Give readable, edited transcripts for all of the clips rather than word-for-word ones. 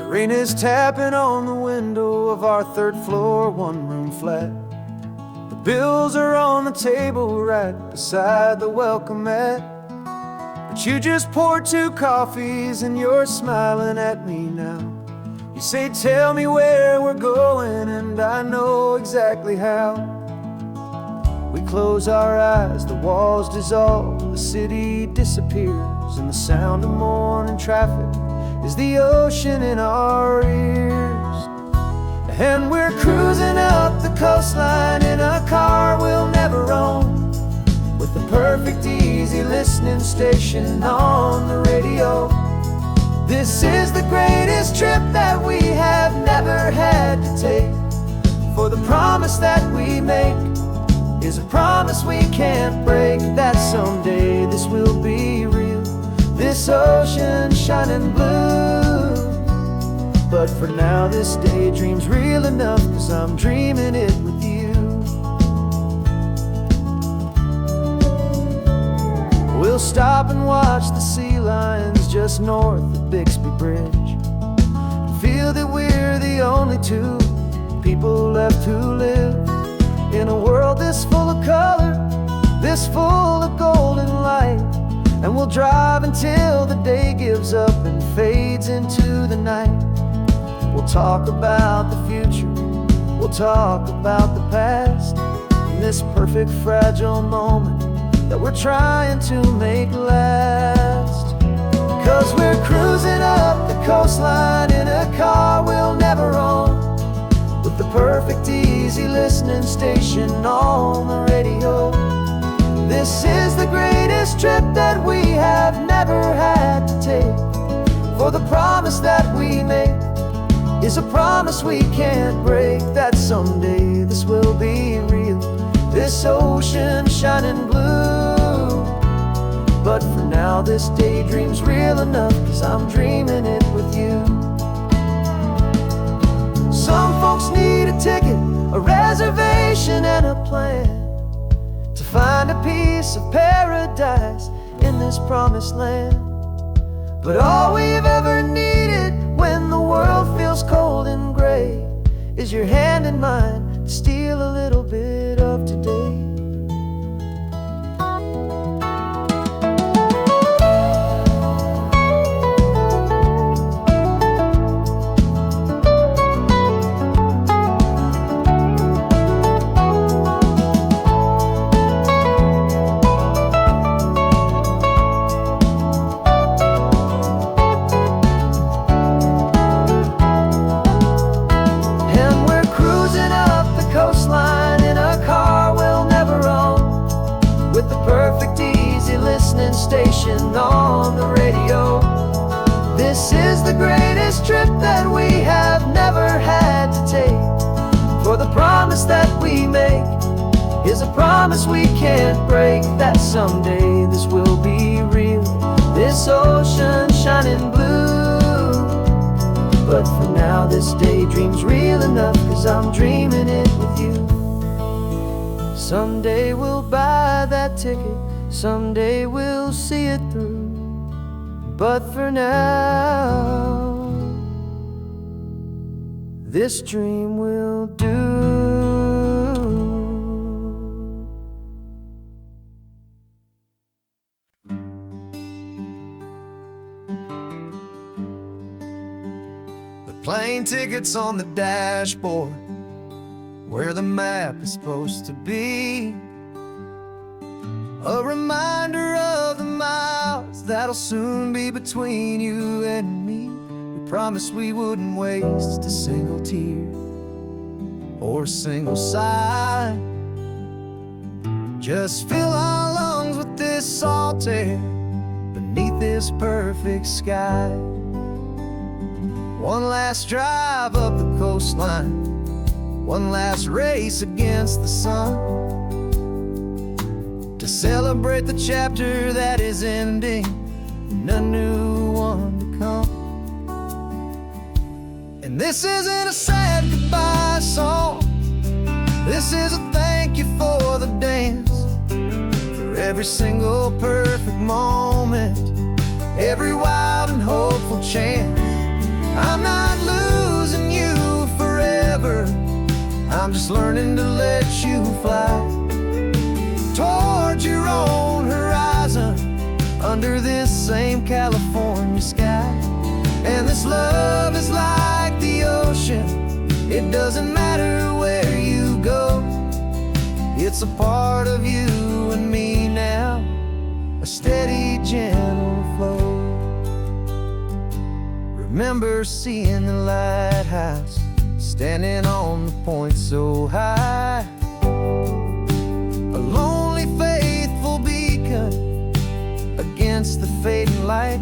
Rain is tapping on the window of our third floor, one-room flat. The bills are on the table right beside the welcome mat. But you just poured 2 coffees and you're smiling at me now. You say, tell me where we're going, and I know exactly how. We close our eyes, the walls dissolve, the city disappears, and the sound of morning traffic is the ocean in our ears. And we're cruising up the coastline in a car we'll never own, with the perfect easy listening station on the radio. This is the greatest trip that we have never had to take, for the promise that we make is a promise we can't break, that someday this will be real, this ocean shining blue. But for now this daydream's real enough, 'cause I'm dreaming it with you. We'll stop and watch the sea lions just north of Bixby Bridge, and feel that we're the only 2 people left who live in a world this full of color, this full of golden light. And we'll drive until the day gives up and fades into the night. We'll talk about the future, we'll talk about the past, in this perfect fragile moment that we're trying to make last. 'Cause we're cruising up the coastline in a car we'll never own, with the perfect easy listening station on the radio. This is the greatest trip that we have never had to take, for the promise that we make is a promise we can't break, that someday this will be real, this ocean shining blue. But for now this daydream's real enough, 'cause I'm dreaming it with you. Some folks need a ticket, a reservation and a plan, to find a piece of paradise in this promised land. But all we've ever needed when the world feels cold and gray is your hand in mine to steal a little bit of today. Station on the radio. This is the greatest trip that we have never had to take, for the promise that we make is a promise we can't break, that someday this will be real, this ocean shining blue. But for now this daydream's real enough, 'cause I'm dreaming it with you. Someday we'll buy that ticket, someday we'll see it through, but for now this dream will do. The plane ticket's on the dashboard, where the map is supposed to be, a reminder of the miles that'll soon be between you and me. We promised we wouldn't waste a single tear or a single sigh. Just fill our lungs with this salt air beneath this perfect sky. One last drive up the coastline, one last race against the sun, to celebrate the chapter that is ending and a new one to come. And this isn't a sad goodbye song, this is a thank you for the dance, for every single perfect moment, every wild and hopeful chance. I'm not I'm just learning to let you fly towards your own horizon, under this same California sky. And this love is like the ocean, it doesn't matter where you go. It's a part of you and me now, a steady, gentle flow. Remember seeing the lighthouse, standing on the point so high, a lonely, faithful beacon against the fading light.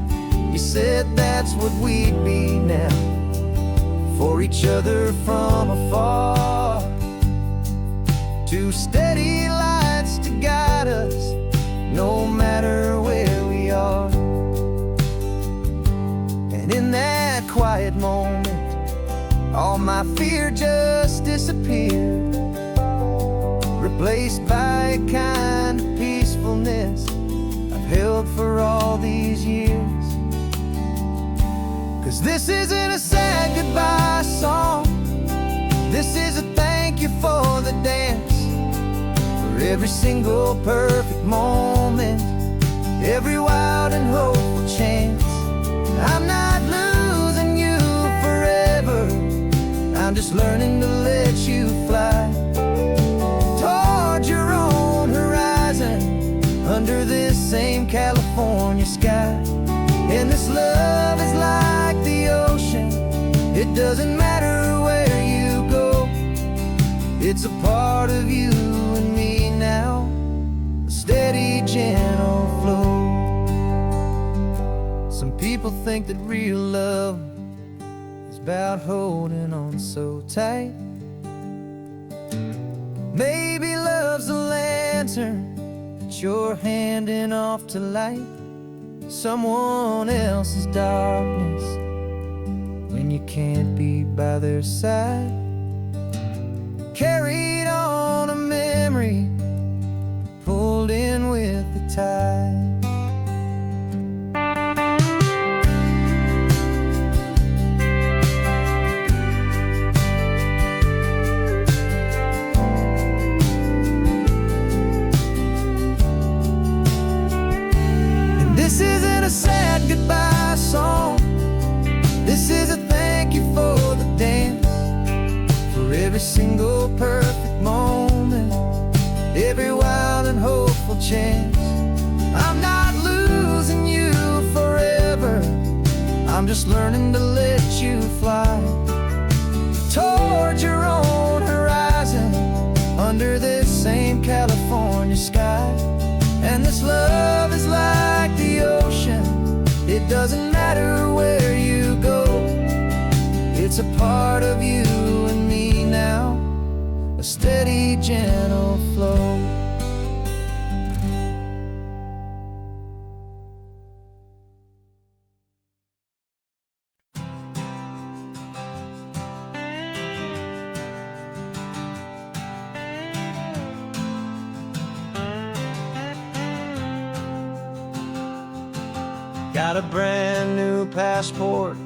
You said that's what we'd be now, for each other from afar. Two steady lights to guide us, no matter where we are. And in that quiet moment, all my fear just disappeared, replaced by a kind of peacefulness I've held for all these years. 'Cause this isn't a sad goodbye song, this is a thank you for the dance, for every single perfect moment, every wild and hopeful chance. I'm not losing you forever, I'm just learning to let you fly towards your own horizon, under this same California sky. And this love is like the ocean, it doesn't matter where you go. It's a part of you and me now, a steady, gentle flow. Some people think that real love is about holding on so tight. Maybe love's a lantern that you're handing off to light someone else's darkness when you can't be by their side. Carried on a memory, pulled in with the tide. This isn't a sad goodbye song, this is a thank you for the dance, for every single perfect moment, every wild and hopeful chance. I'm not losing you forever, I'm just learning to let you fly towards your own horizon, under this same California sky. And this love is like the ocean, it doesn't matter where you go. It's a part of you and me now, a steady, gentle flow. Got a brand new passport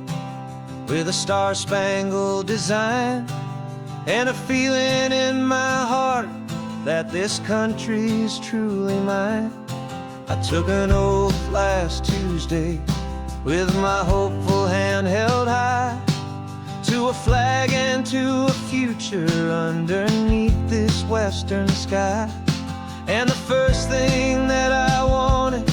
with a star-spangled design, and a feeling in my heart that this country's truly mine. I took an oath last Tuesday with my hopeful hand held high, to a flag and to a future underneath this western sky. And the first thing that I wanted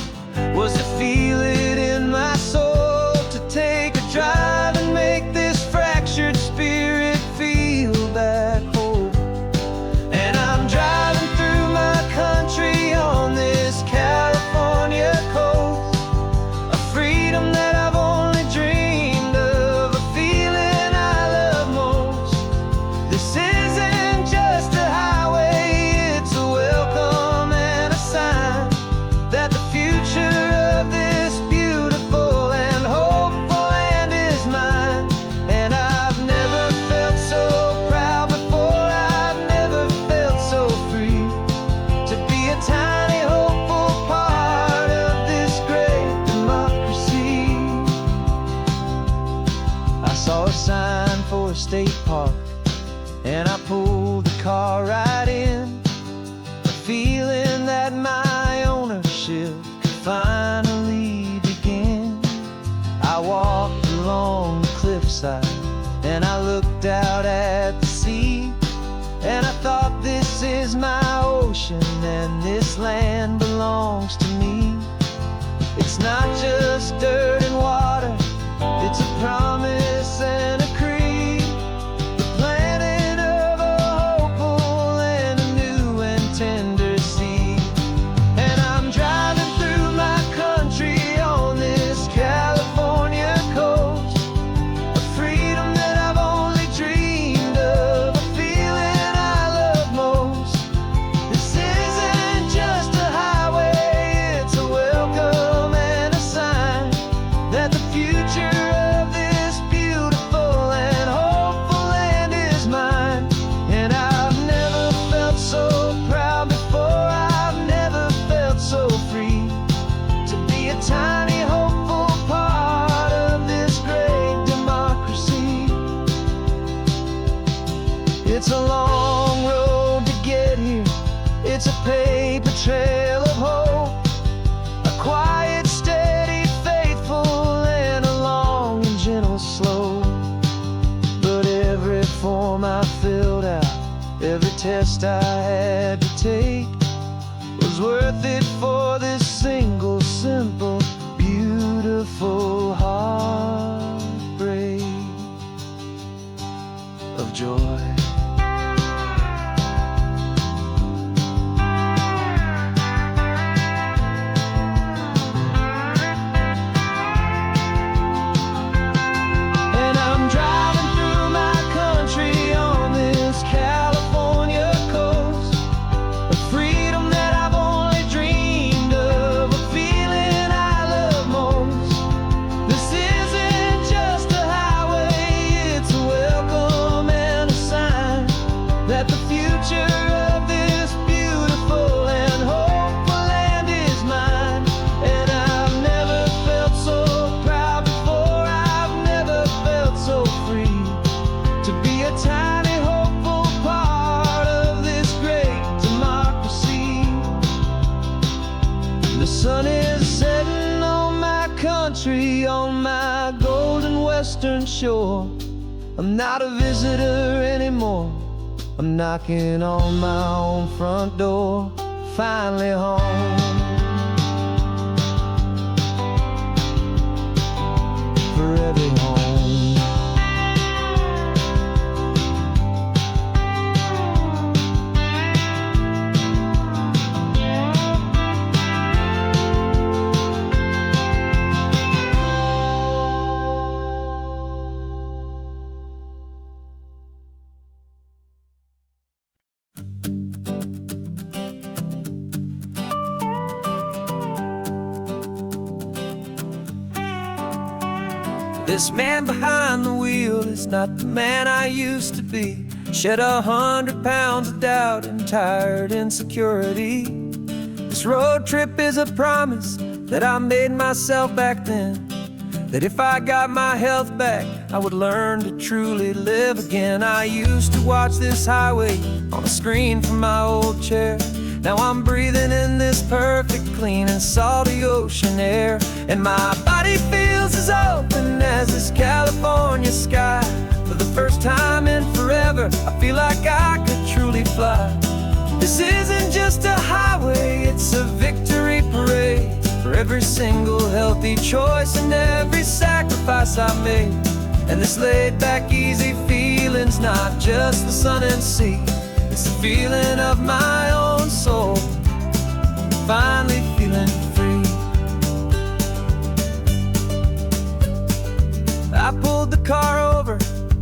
was to feel it in my soul, to take a drive and make this fractured spirit feel back home. And I'm driving through my country on this California coast, a freedom that I've only dreamed of, a feeling I love most. This isn't just a highway, it's a welcome and a sign. hillside, and I looked out at the sea, and I thought, this is my ocean, and this land belongs to me. It's not just dirt and water, it's a promise and a creed, the planting of a hopeful and a new and tender seed. And I'm driving through my country on this California coast, a freedom that I've only dreamed of, a feeling I love most. This isn't just a highway, it's a welcome and a sign that the future of this beautiful and hopeful land is mine. And I've never felt so proud before, I've never felt so free to be a tiny hopeful part of this great democracy. It's a long road to get here, it's a paper trail of hope, a quiet, steady, faithful, and a long and gentle slope. But every form I filled out, every test I had to take, was worth it for this single, simple, beautiful heartbreak of joy. And I'm driving through my country on this California coast, a freedom that I've only dreamed of, a feeling I love most. This isn't just a highway, it's a welcome and a sign that the future of this beautiful and hopeful land is mine. And I've never felt so proud before, I've never felt so free to be a tiny hopeful part of this great democracy. The sun is setting on my country, on my golden western shore. I'm not a visitor anymore, I'm knocking on my own front door, finally home. For every home. This man behind the wheel is not the man I used to be. Shed 100 pounds of doubt and tired insecurity. This road trip is a promise that I made myself back then, that if I got my health back, I would learn to truly live again. I used to watch this highway on a screen from my old chair. Now I'm breathing in this perfect, clean and salty ocean air, and my body feels as open as this California sky. For the first time in forever, I feel like I could truly fly. This isn't just a highway, it's a victory parade for every single healthy choice and every sacrifice I made. And this laid back, easy feeling's not just the sun and sea, it's the feeling of my own soul, finally feeling free. I pulled the car over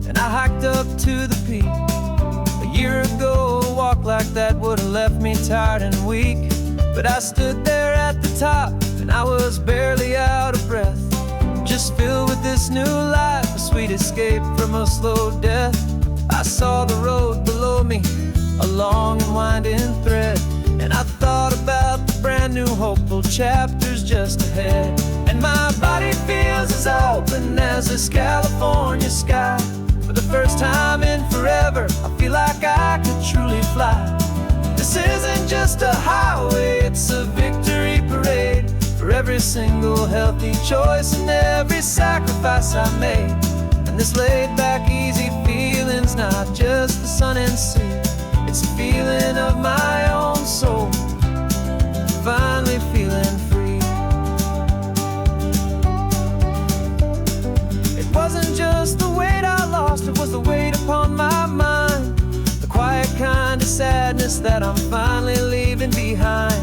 and I hiked up to the peak. A year ago, a walk like that would have left me tired and weak, but I stood there at the top and I was barely out of breath, just filled with this new life, a sweet escape from a slow death. I saw the road below me, a long and winding thread, and I thought about the brand new hopeful chapters just ahead. And my body feels as open as this California sky. For the first time in forever, I feel like I could truly fly. This isn't just a highway, it's a victory parade for every single healthy choice and every sacrifice I made. And And this laid back, easy feeling's not just the sun and sea. It's a feeling of my own soul, finally feeling free. It wasn't just the weight I lost, it was the weight upon my mind, the quiet kind of sadness that I'm finally leaving behind.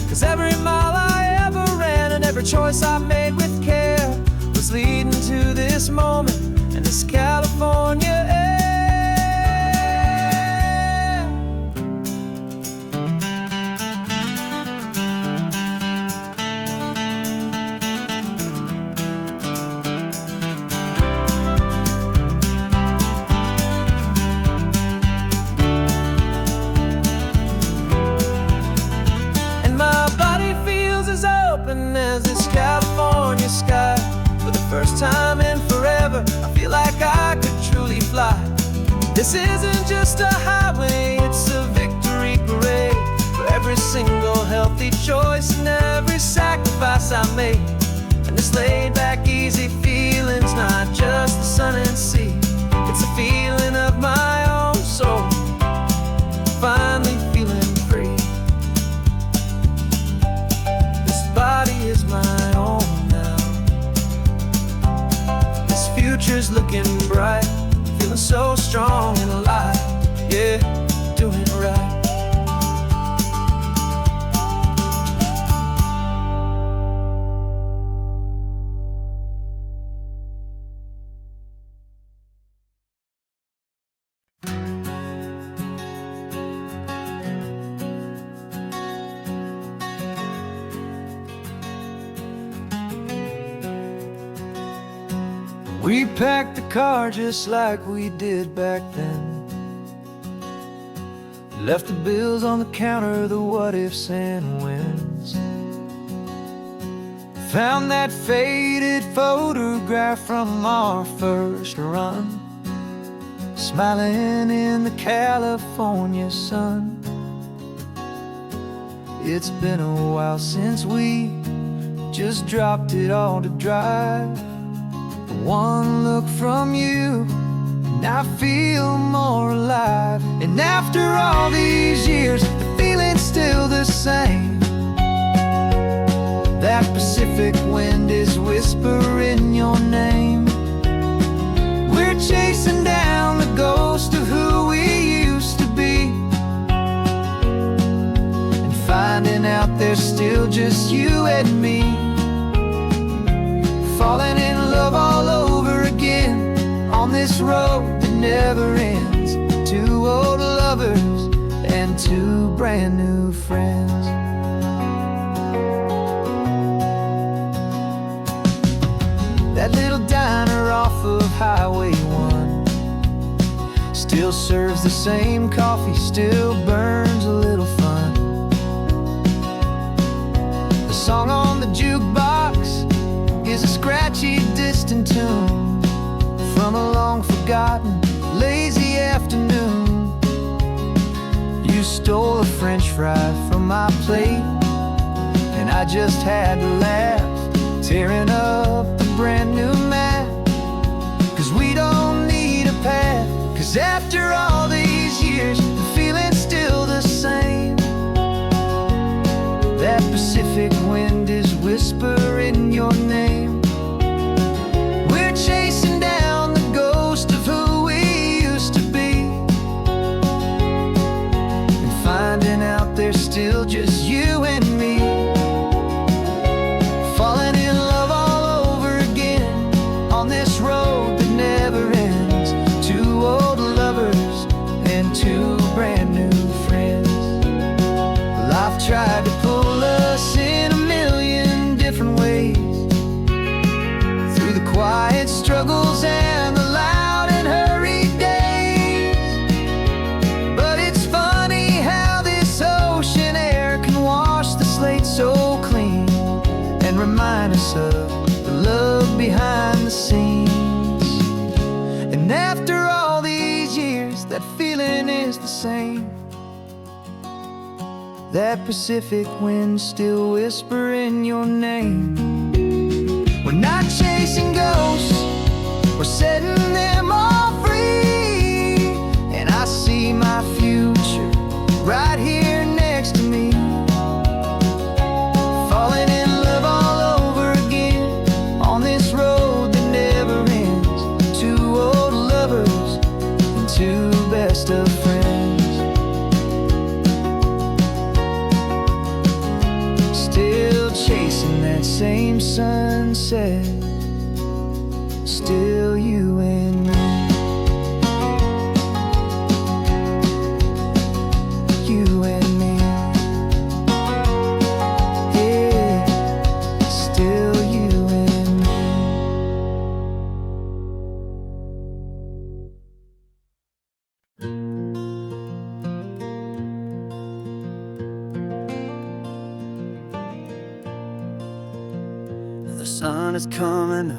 'Cause every mile I ever ran and every choice I made with care was leading to this moment and this California air. As this California sky, for the first time in forever, I feel like I could truly fly. This isn't just a highway, it's a victory parade for every single healthy choice and every sacrifice I made. And this laid back, easy feeling's not just the sun and sea. It's a feeling of my own soul, finally feeling free. Body is my own now. This future's looking bright, feeling so strong and alive. Yeah, doing right. We packed the car just like we did back then. Left the bills on the counter, the what ifs and whens. Found that faded photograph from our first run, smiling in the California sun. It's been a while since we just dropped it all to drive. One look from you and I feel more alive. And after all these years, the feeling's still the same. That Pacific wind is whispering your name. We're chasing down the ghost of who we used to be, and finding out there's still just you and me. Falling in love all over again on this road that never ends. Two old lovers and two brand new friends. That little diner off of Highway 1 still serves the same coffee, still burns a little fun. The song on the jukebox is a scratchy, distant tune from a long-forgotten, lazy afternoon. You stole a French fry from my plate, and I just had to laugh, tearing up the brand new map. 'Cause we don't need a path, 'cause after all these years, the feeling's still the same. That Pacific wind is whispering your name. We're chasing down the ghost of who we used to be, and finding out there's still just you and me. Falling in love all over again on this road that never ends. Two old lovers and two brand new friends. Life tried to pull us in a million different ways, through the quiet struggles and the loud and hurried days. But it's funny how this ocean air can wash the slate so clean and remind us of the love behind the scenes. And after all these years, that feeling is the same. That Pacific wind still whispering your name. We're not chasing ghosts, we're setting them all free. And I see my future right here next to me, falling in love all over again on this road that never ends. Two old lovers and two best of friends, still chasing that same sunset, still you and me. You and me, yeah, still you and me. The sun is coming up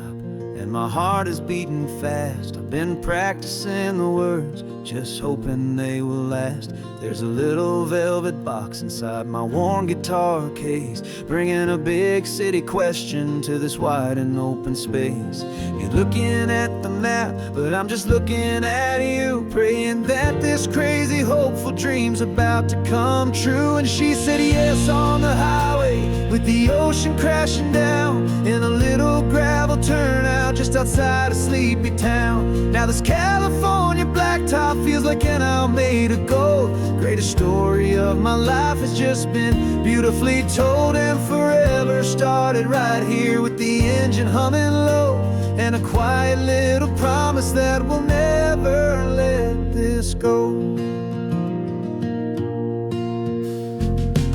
and my heart is beating fast. I've been practicing the words, just hoping they will last. There's a little velvet box inside my worn guitar case, bringing a big city question to this wide and open space. You're looking at the map, but I'm just looking at you, praying that this crazy hopeful dream's about to come true. And she said yes on the highway, with the ocean crashing down in a little gravel turnout just outside a sleepy town. Now this California blacktop feels like an hour made of gold. Greatest story of my life has just been beautifully told, and forever started right here with the engine humming low, and a quiet little promise that we'll never let this go.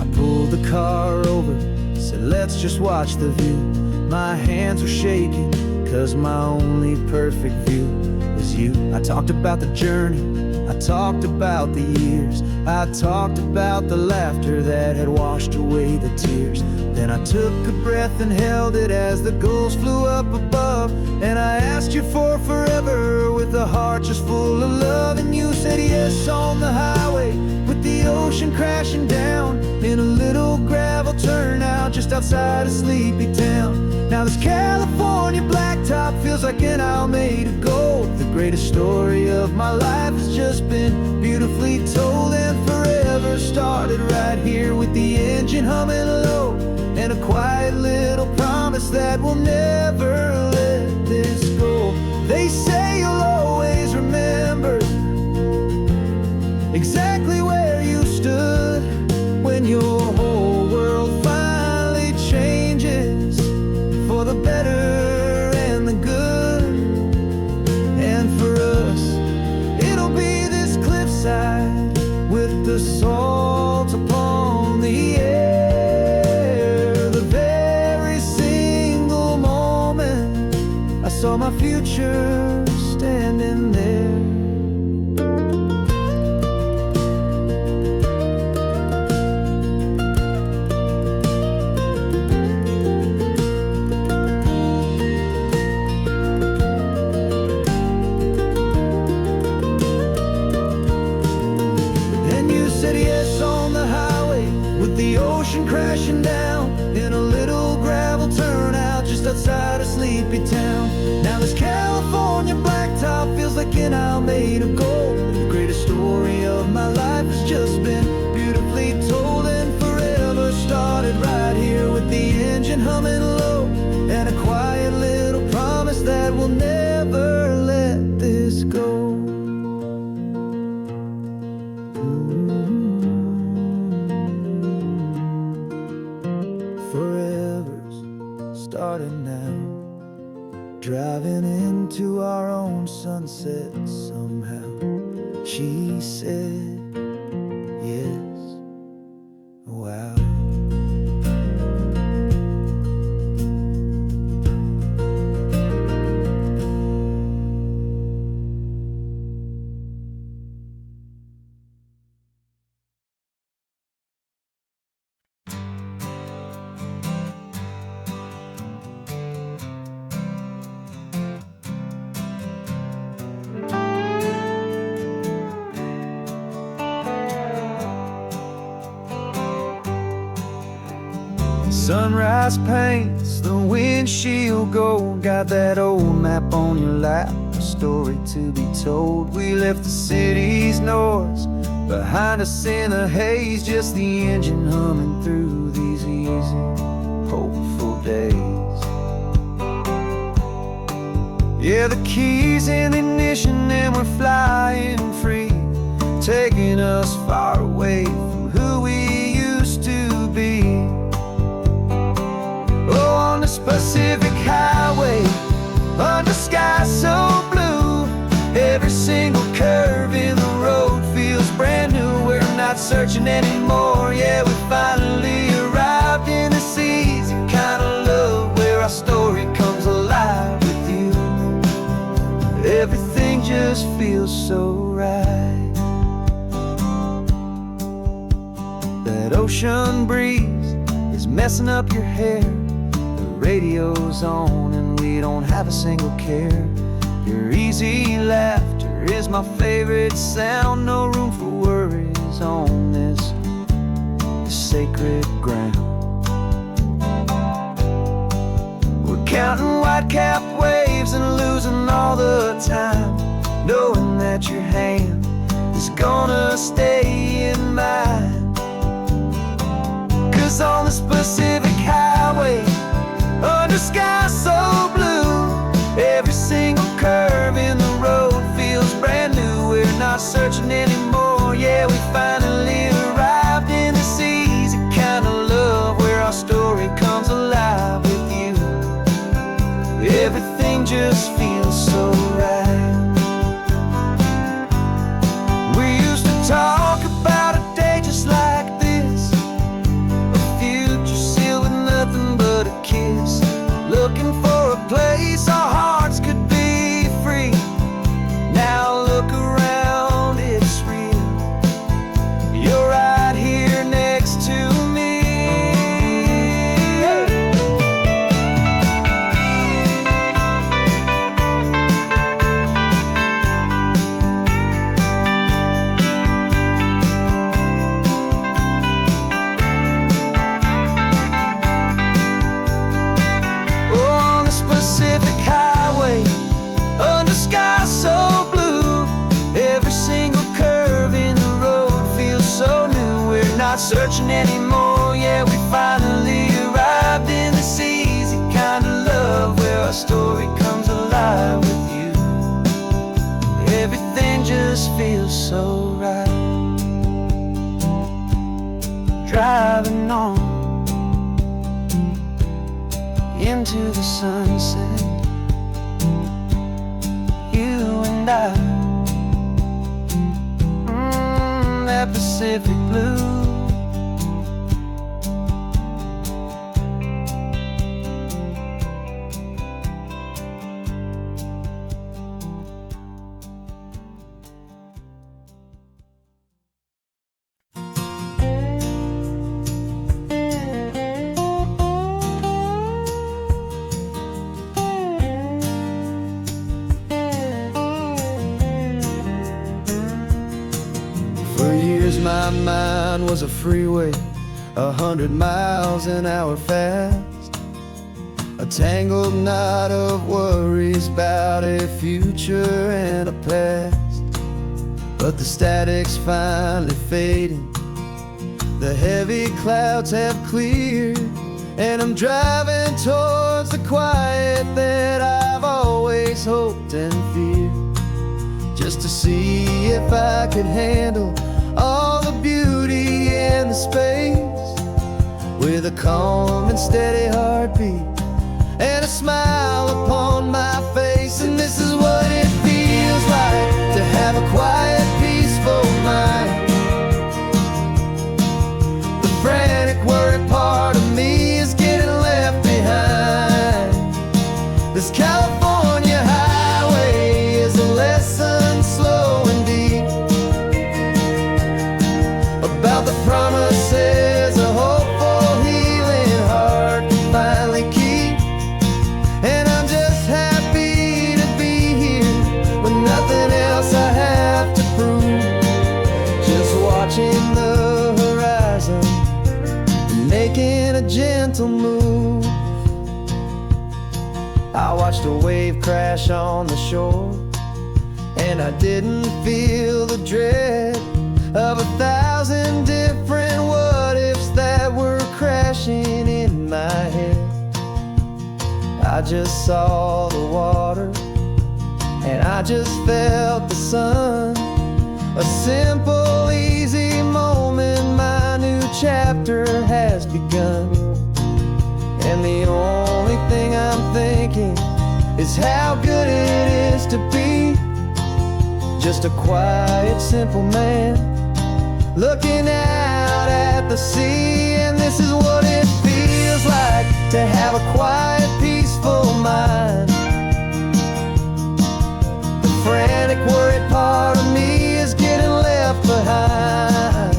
I pulled the car over, said let's just watch the view. My hands were shaking, cause my only perfect view was you. I talked about the journey, I talked about the years, I talked about the laughter that had washed away the tears. Then I took a breath and held it as the gulls flew up above, and I asked you for forever with a heart just full of love. And you said yes on the highway, with the ocean crashing down in a little gravel turnout just outside a sleepy town. Now this California blacktop feels like an hour made of gold. The greatest story of my life has just been beautifully told, and forever started right here with the engine humming low, and a quiet little promise that we'll never let this go. They say you'll always remember exactly where you stood when your whole world finally changes for the better and the good. And for us, it'll be this cliffside with the salt upon the air. The very single moment I saw my future standing there. The ocean crashing down in a little gravel turnout just outside a sleepy town. Now this California blacktop feels like an hour made of gold. The greatest story of my life has just been beautifully told, and forever started right here with the engine humming low, and a quiet little promise that we'll never let this go. Forever's started now, driving into our own sunset somehow. She said yes, wow. Sunrise paints the windshield gold. Got that old map on your lap, a story to be told. We left the city's noise behind us in the haze, just the engine humming through these easy, hopeful days. Yeah, the keys in the ignition and we're flying free, taking us far away from who we used to be. Oh, on this Pacific highway, under sky so blue, every single curve in the road feels brand new. We're not searching anymore, yeah, we finally arrived in this easy kind of love where our story comes alive with you. Everything just feels so right. That ocean breeze is messing up your hair, the radio's on and we don't have a single care. Your easy laughter is my favorite sound. No room for worries on this sacred ground. We're counting white-capped waves and losing all the time, knowing that your hand is gonna stay in mine. 'Cause on this Pacific highway, under sky so blue, every single curve in the road feels brand new. We're not searching anymore, yeah, we finally arrived in this easy kind of love where our story comes alive with you. Everything just feels so right. We used to talk about a day just like this, a future sealed with nothing but a kiss, looking for a place our hearts could be free. Now look around, it's real. You're right here next to me. Oh, on this Pacific highway, under sky so blue, every single curve in the road feels so new. We're not searching anymore, yeah, we finally arrived in this easy kind of love where our story comes alive with you. Everything just feels so right. Driving on into the sunset, you and I, that Pacific blue. For years my mind was a freeway, 100 miles an hour fast, a tangled knot of worries about a future and a past. But the static's finally fading, the heavy clouds have cleared, and I'm driving towards the quiet that I've always hoped and feared, just to see if I could handle all the beauty and the space, with a calm and steady heartbeat and a smile upon my face. And this is what it feels like to have a quiet, peaceful mind. The frantic, worried part of me is getting left behind. This California highway is a lesson slow and deep about the promises a hopeful, healing heart can finally keep. And I'm just happy to be here with nothing else I have to prove, just watching the horizon and making a gentle move. I watched a wave crash on the shore, and I didn't feel the dread of 1,000 different what-ifs that were crashing in my head. I just saw the water, and I just felt the sun. A simple, easy moment, my new chapter has begun. And the only thing I'm thinking is how good it is to be just a quiet, simple man looking out at the sea. And this is what it feels like to have a quiet, peaceful mind. The frantic, worried part of me is getting left behind.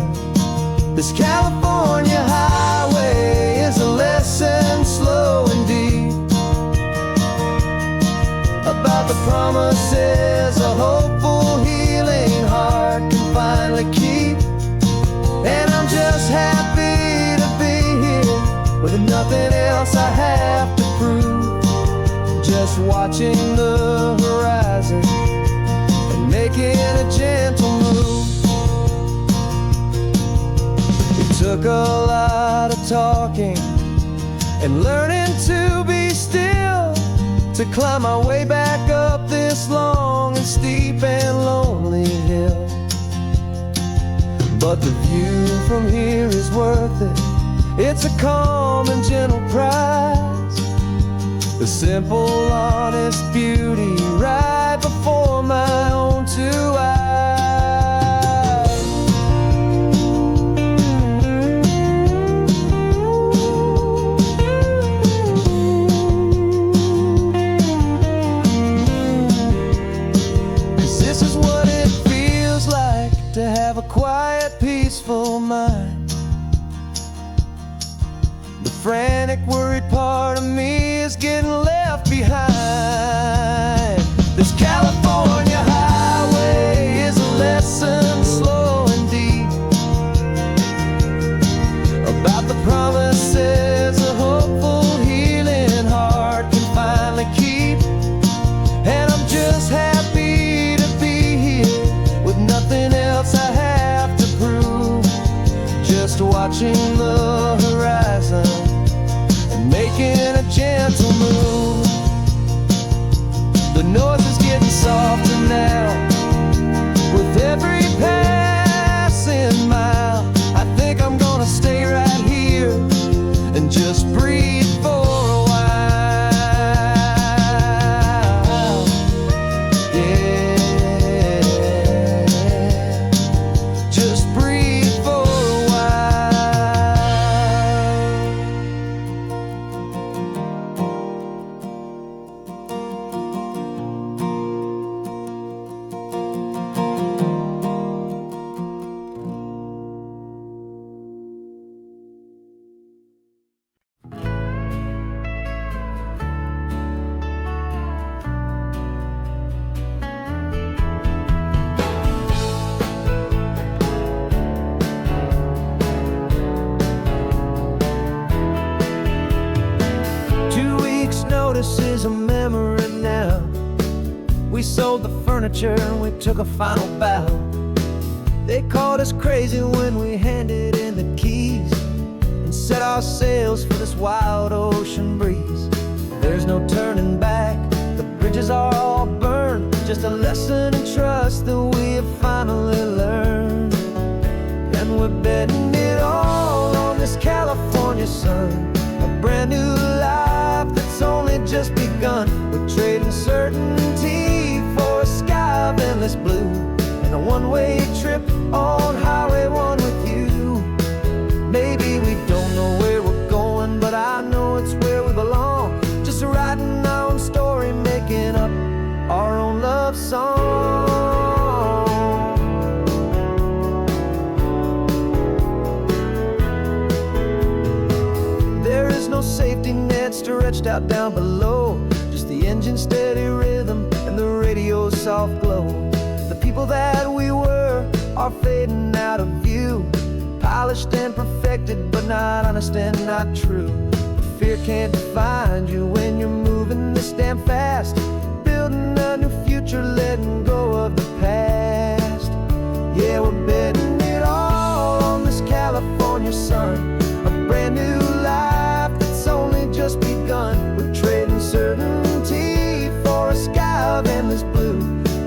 This California highway is a lesson, slow and deep, about the promises a hopeful, healing heart can finally keep. And I'm just happy to be here with nothing else I have to prove, just watching the horizon and making a gentle move. It took a lot of talking and learning to be still to climb my way back up this long and steep and lonely hill. But the view from here is worth it. It's a calm and gentle prize, the simple, honest beauty right before my own two eyes. 'Cause this is what it feels like to have a quiet, peaceful mind. The frantic, worried part of me is getting left behind. This California highway is a lesson, slow and deep, about the promises a hopeful, healing heart can finally keep. And I'm just happy to be here with nothing else I have to prove, just watching the horizon and making a gentle move. The noise is getting softer now with every passing mile. I think I'm gonna stay right here and just breathe for a while. Yeah, just breathe for a while. Notice is a memory now. We sold the furniture and we took a final bow. They called us crazy when we handed in the keys and set our sails for this wild ocean breeze. There's no turning back, the bridges are all burned, just a lesson in trust that we have finally learned. And we're betting it all on this California sun, a brand new life that's only just begun. We're trading certainty for a sky of endless blue and a one-way trip on Highway 1 with you. Maybe we don't know where we're going, but I know it's where we belong, just writing our own story, making up our own love song. There is no safety net stretched out down below, just the engine's steady rhythm and the radio's soft glow. The people that we were are fading out of view, polished and perfected, but not honest and not true. Fear can't define you when you're moving this damn fast, building a new future, letting go of the past. Yeah, we're betting it all on this California sun, a brand new life that's only just begun. We're trading certainty for a sky of endless blue,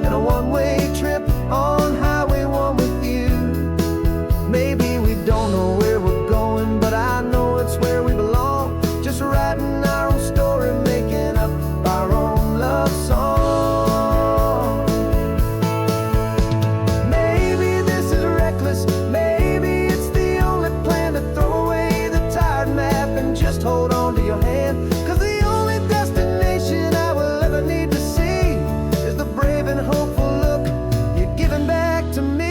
and a one-way trip on Highway 1 with you. Maybe we don't know where we're going, but I know it's where we belong. Just writing our own story, making up our own love song. Maybe this is reckless, maybe it's the only plan to throw away the tired map and just hold on to your hand. 'Cause the only destination I will ever need to see is the brave and hopeful look you're giving back to me.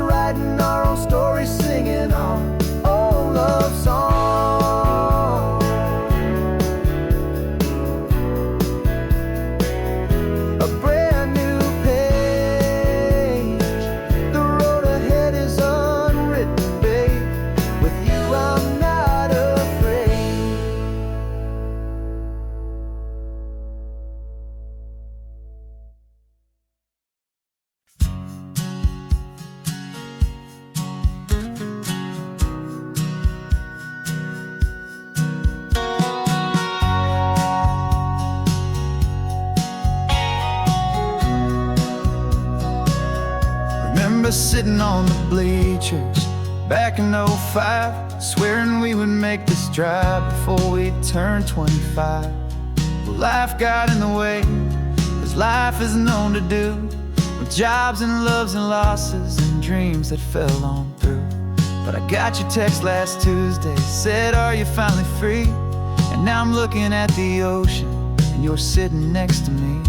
Writing our own story, singing our own love song. A brand new page, the road ahead is unwritten, babe. With you I'm not afraid. Remember sitting on the bleachers back in '05, swearing we would make this drive before we turned 25. Well, life got in the way, as life is known to do, with jobs and loves and losses and dreams that fell on through. But I got your text last Tuesday, said, are you finally free? And now I'm looking at the ocean, and you're sitting next to me.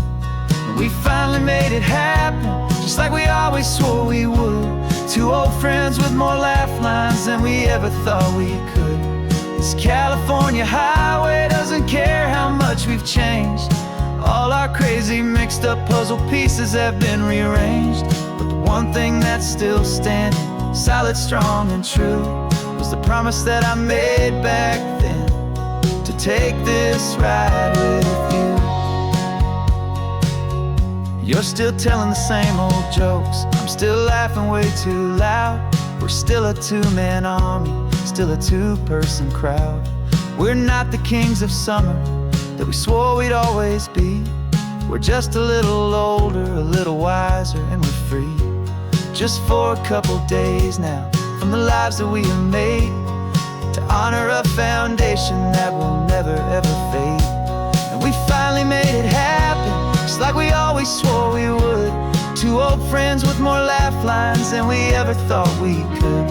We finally made it happen, just like we always swore we would. Two old friends with more laugh lines than we ever thought we could. This California highway doesn't care how much we've changed. All our crazy mixed up puzzle pieces have been rearranged. But the one thing that's still standing, solid, strong, and true, was the promise that I made back then, to take this ride with you. You're still telling the same old jokes, I'm still laughing way too loud. We're still a two-man army, still a two-person crowd. We're not the kings of summer that we swore we'd always be. We're just a little older, a little wiser, and we're free. Just for a couple days now, from the lives that we have made, to honor a foundation that will never ever fade. And we finally made it happen, just like we always swore we would. Two old friends with more laugh lines than we ever thought we could.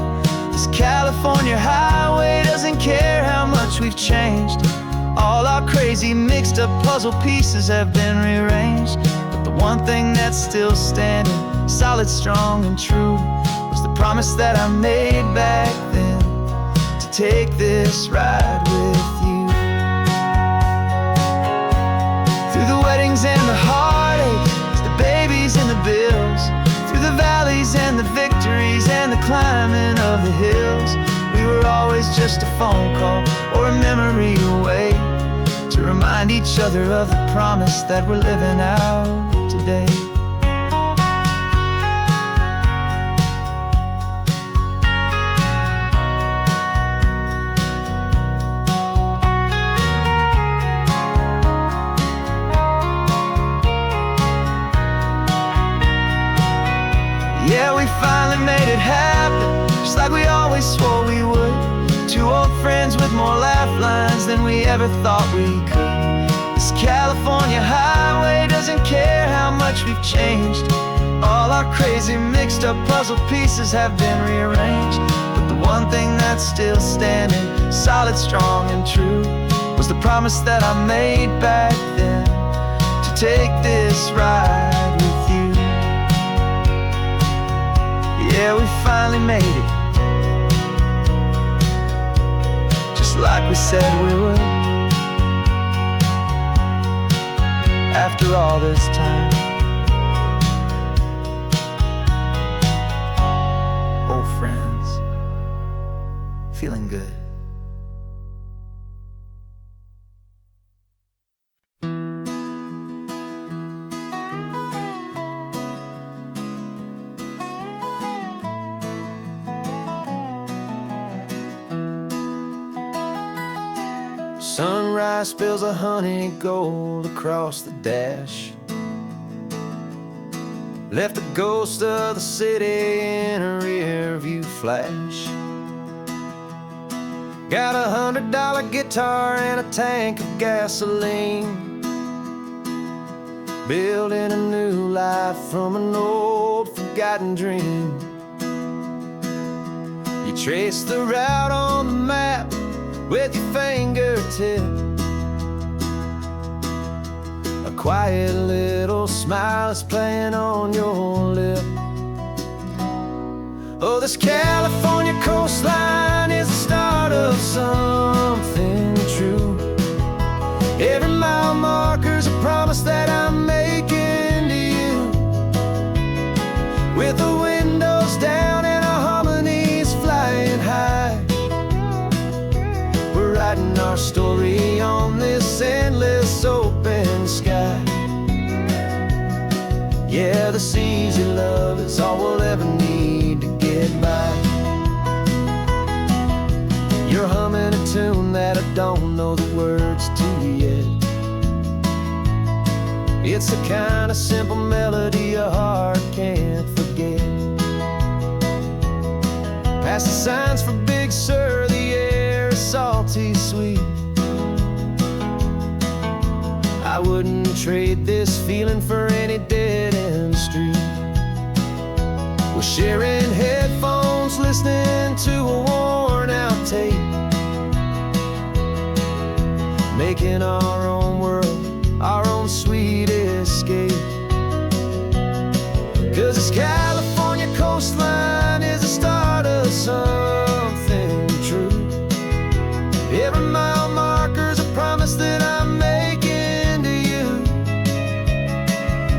This California highway doesn't care how much we've changed. All our crazy mixed up puzzle pieces have been rearranged. But the one thing that's still standing, solid, strong, and true, was the promise that I made back then, to take this ride with you. Through the weddings and the heartaches, the babies and the bills, through the valleys and the victories and the climbing of the hills, we were always just a phone call or a memory away, to remind each other of the promise that we're living out today. Yeah, we finally made it happen, just like we always swore we would. Two old friends with more laugh lines than we ever thought we could. This California California highway doesn't care how much we've changed. All our crazy mixed up puzzle pieces have been rearranged. But the one thing that's still standing, solid, strong, and true, was the promise that I made back then, to take this ride with you. Yeah, we finally made it, just like we said we would. After all this time, old friends, feeling good. Sunrise spills a honey gold across the dash, left the ghost of the city in a rear view flash. Got a $100 guitar and a tank of gasoline, building a new life from an old forgotten dream. You trace the route on the map with your fingertip, a quiet little smile is playing on your lip. Oh, this California coastline is the start of something true. Every mile marker's a promise that I'm making to you, with the windows down and our harmonies flying high. Writing our story on this endless open sky. Yeah, this easy love is all we'll ever need to get by. You're humming a tune that I don't know the words to yet. It's the kind of simple melody a heart can't forget. Past the signs for Big Sur, the air is salty sweet. I wouldn't trade this feeling for any dead-end street. We're sharing headphones, listening to a worn-out tape, making our own world, our own sweet escape. 'Cause this California coastline is the start of something true. Every mile marker's a promise that I'm making to you,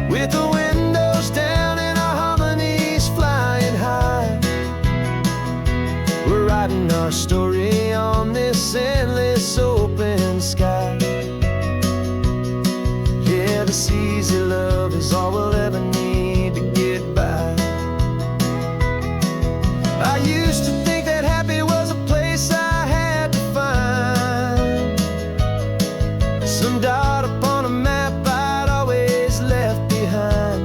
with the windows down and our harmonies flying high. We're writing our story on this endless open sky. Yeah, this easy love is all we'll ever need to get by. I used to think that happy was a place I had to find, some dot upon a map I'd always left behind.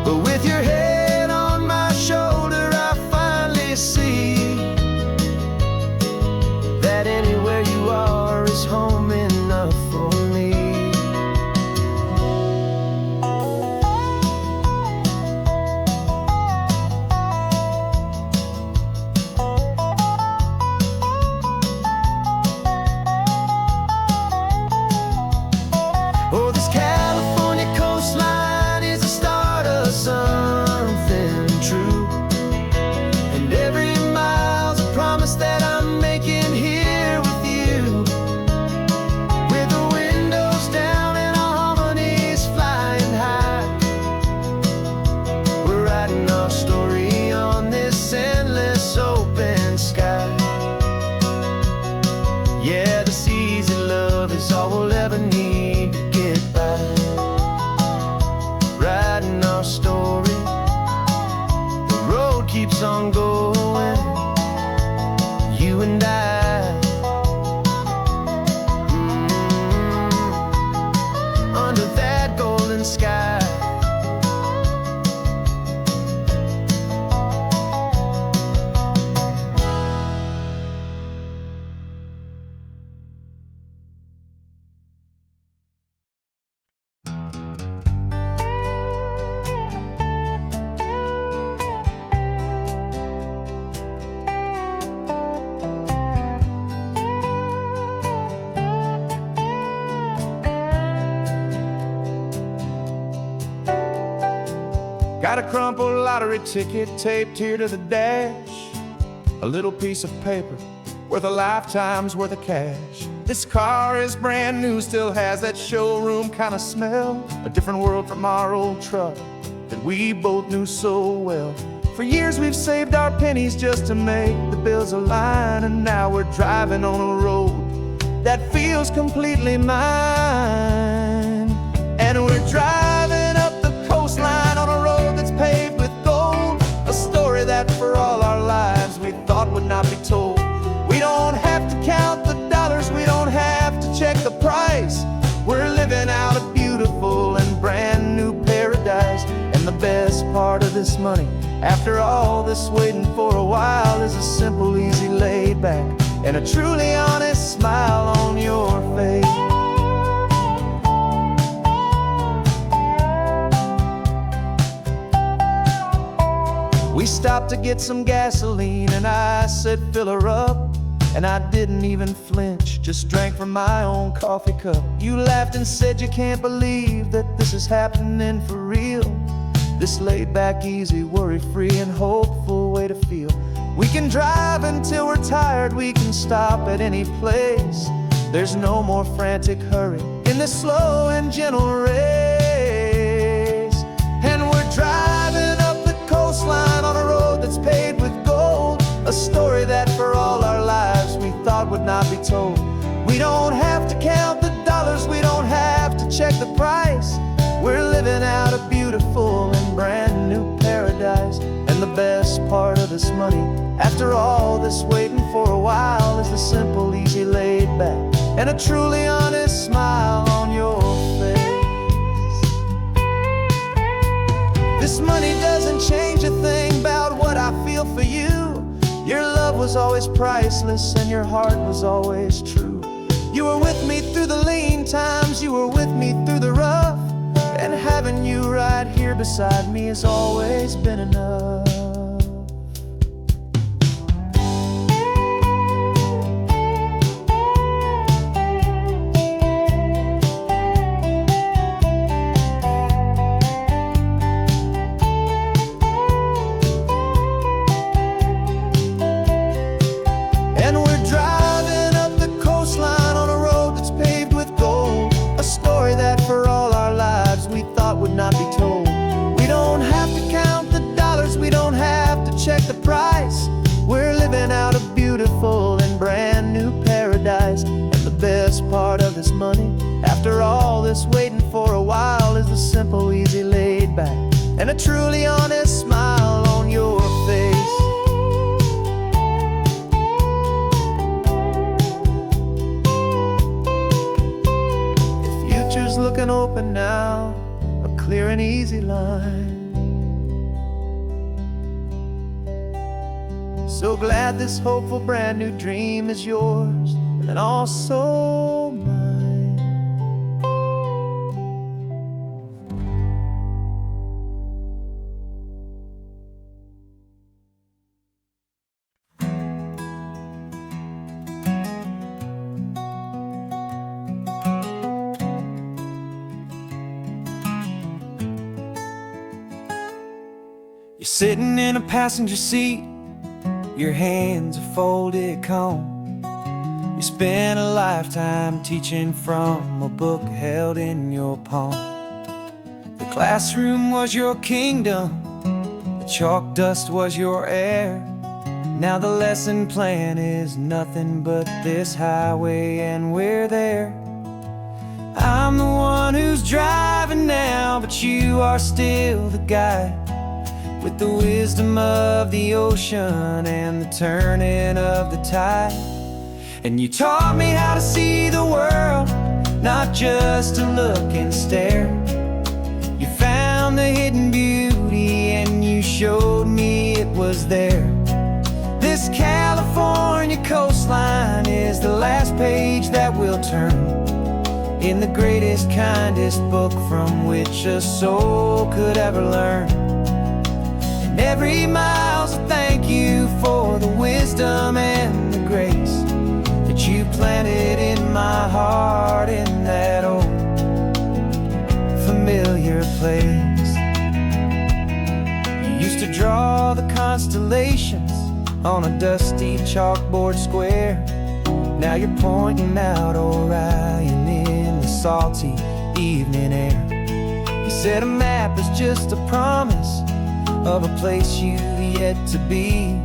But with your head on my shoulder, I finally see that anywhere you are is home enough for me. Oh, this California coastline is the start of something true, and every mile's a promise that I'm making here with you, with the windows down and our harmonies flying high. We're writing our story on this endless open sky. Yeah, this easy love is all we'll ever need to get by. Writing our story, the road keeps on going, you and I, under that golden sky. Had a crumpled lottery ticket taped here to the dash, a little piece of paper worth a lifetime's worth of cash. This car is brand new, still has that showroom kind of smell, a different world from our old truck that we both knew so well. For years we've saved our pennies just to make the bills align, and now we're driving on a road that feels completely mine. And we're driving up the coastline on a road that's paved with gold, a story that for all our lives we thought would not be told. We don't have to count the dollars, we don't have to check the price. We're living out a beautiful and brand new paradise. And the best part of this money, after all this waiting for a while, is a simple, easy, laid back, and a truly honest smile on your face. We stopped to get some gasoline, and I said, fill her up. And I didn't even flinch, just drank from my own coffee cup. You laughed and said you can't believe that this is happening for real. This laid back, easy, worry-free and hopeful way to feel. We can drive until we're tired, we can stop at any place. There's no more frantic hurry in this slow and gentle race. And we're driving up the coastline on a road that's paved with gold, a story that for all our lives we thought would not be told. We don't have to count the dollars, we don't have to check the price. We're living out a beautiful and brand new paradise. And the best part of this money, after all this waiting for a while, is the simple, easy, laid back, and a truly honest smile on your face. This money doesn't change a thing about what I feel for you. Your love was always priceless and your heart was always true. You were with me through the lean times, you were with me through the rough, and having you right here beside me has always been enough. And we're driving up the coastline on a road that's paved with gold, a story that for all our lives we thought would not be told. We don't have to count the dollars, we don't have to check the price. We're living out a beautiful and brand new paradise. And the best part of this money, after all this waiting for a while, is the simple, easy, laid back, and a truly honest smile on your face. Looking open now, a clear and easy line. So glad this hopeful brand new dream is yours and also mine. You're sitting in a passenger seat, your hands are folded calm. You spent a lifetime teaching from a book held in your palm. The classroom was your kingdom, the chalk dust was your air. Now the lesson plan is nothing but this highway, and we're there. I'm the one who's driving now, but you are still the guide, with the wisdom of the ocean and the turning of the tide. And you taught me how to see the world, not just to look and stare. You found the hidden beauty and you showed me it was there. This California coastline is the last page that we'll turn in the greatest, kindest book from which a soul could ever learn. And every mile's a thank you for the wisdom and the grace that you planted in my heart in that old familiar place. draw the constellations on a dusty chalkboard square. Now you're pointing out Orion in the salty evening air. You said a map is just a promise of a place you've yet to be,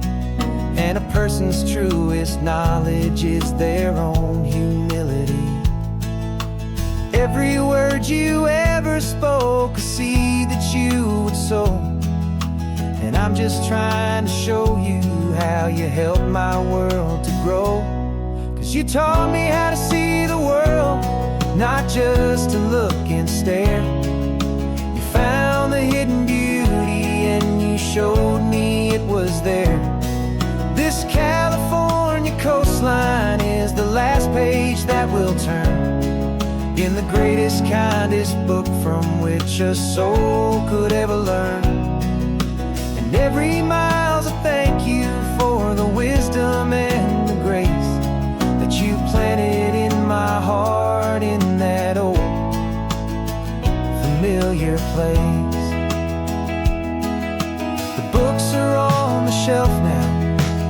and a person's truest knowledge is their own humility. Every word you ever spoke, a seed that you would sow, and I'm just trying to show you how you helped my world to grow. 'Cause you taught me how to see the world, not just to look and stare. You found the hidden beauty and you showed me it was there. This California coastline is the last page that we'll turn in the greatest, kindest book from which a soul could ever learn. And every mile's a thank you for the wisdom and the grace that you planted in my heart in that old familiar place. The books are on the shelf now,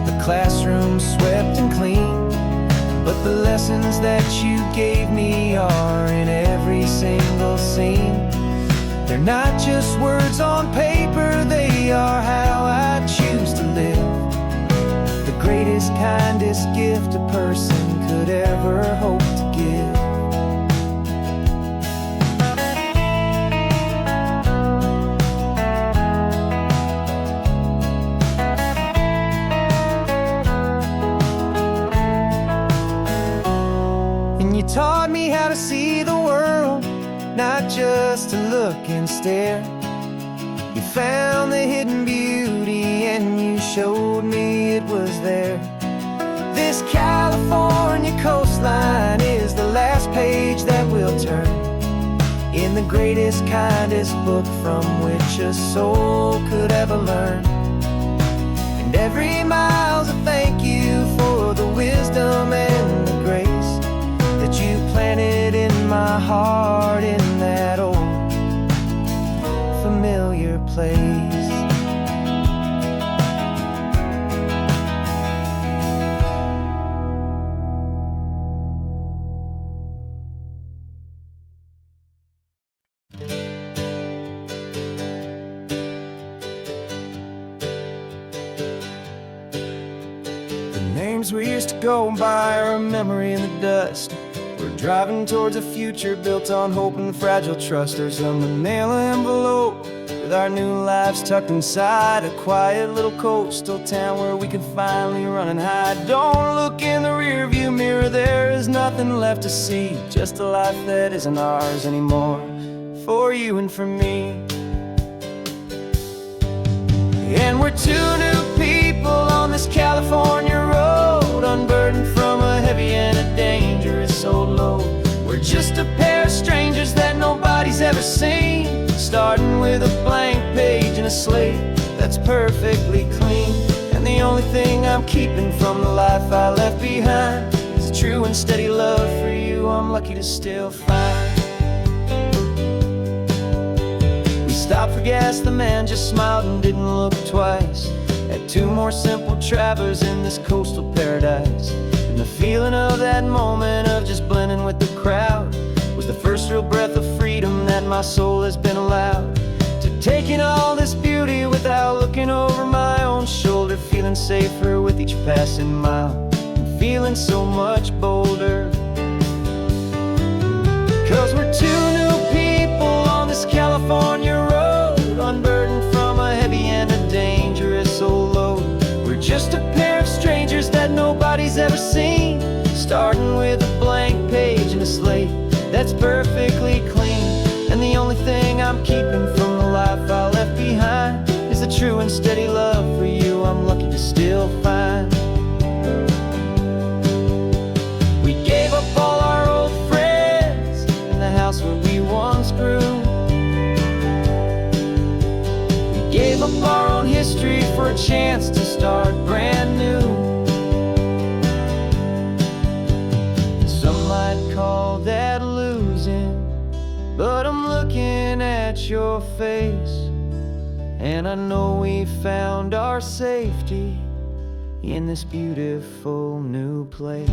the classroom swept and clean, but the lessons that you gave me are in every single scene. They're not just words on paper, they are how I choose to live. The greatest, kindest gift a person could ever hope to give. You taught me how to see the world, not just to look and stare. You found the hidden beauty and you showed me it was there. This California coastline is the last page that we'll turn in the greatest, kindest book from which a soul could ever learn. And every mile's a thank you for the wisdom and the grace that you planted in my heart in that old familiar place. The names we used to go by are a memory in the dust. We're driving towards a future built on hope and fragile trust. There's a manila envelope with our new lives tucked inside, a quiet little coastal town where we can finally run and hide. Don't look in the rearview mirror, there is nothing left to see, just a life that isn't ours anymore, for you and for me. And we're two new people on this California road, unburdened from a heavy and a dangerous old load. We're just a pair of strangers that nobody's ever seen, starting with a blank page and a slate that's perfectly clean. And the only thing I'm keeping from the life I left behind is a true and steady love for you I'm lucky to still find. We stopped for gas, the man just smiled and didn't look twice. Had two more simple travelers in this coastal paradise. And the feeling of that moment of just blending with the crowd was the first real breath of freedom that my soul has been allowed to take in all this beauty without looking over my own shoulder, feeling safer with each passing mile and feeling so much bolder. 'Cause we're two new people on this California road, unburdened from a heavy and a dangerous old load. We're just a pair of strangers that nobody's ever seen, starting with a blank page and a slate that's perfectly clean. And the only thing I'm keeping from the life I left behind is the true and steady love for you I'm lucky to still find. We gave up all our old friends and the house where we once grew. We gave up our own history for a chance to start brand new. Some might call that losing, but I'm looking at your face And I know we found our safety in this beautiful new place.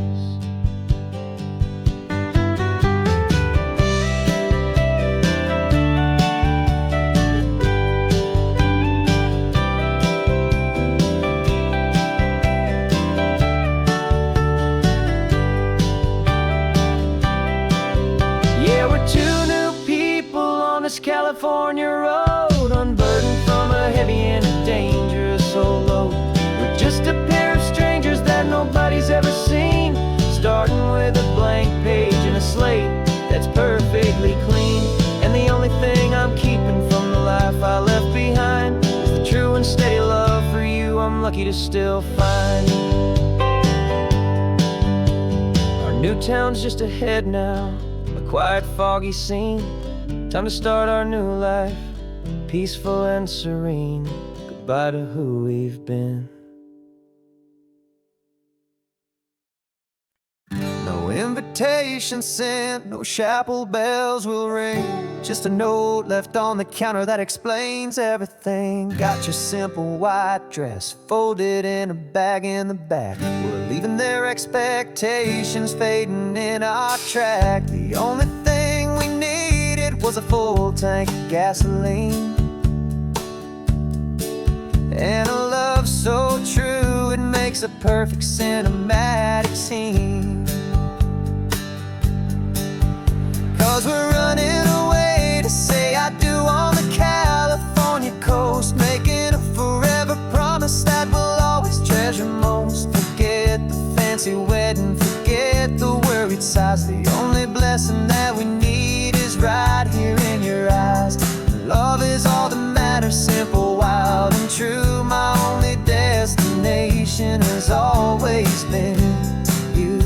Yeah, we're two new people on this California road, unburdened from a heavy and a dangerous old load. We're just a pair of strangers that nobody's ever seen, starting with a blank page and a slate that's perfectly clean. And the only thing I'm keeping from the life I left behind is the true and steady love for you I'm lucky to still find. Our new town's just ahead now, a quiet, foggy scene. Time to start our new life, peaceful and serene. Goodbye to who we've been. No invitation sent, no chapel bells will ring. Just a note left on the counter that explains everything. Got your simple white dress folded in a bag in the back. We're leaving their expectations fading in our track. The only thing we needed was a full tank of gasoline, and a love so true it makes a perfect cinematic scene. 'Cause we're running away to say I do on the California coast, making a forever promise that we'll always treasure most. Forget the fancy wedding, forget the worried sighs. The only blessing that we need is right here in your eyes. Love is all that matters, simple, wild and true. My only destination has always been you.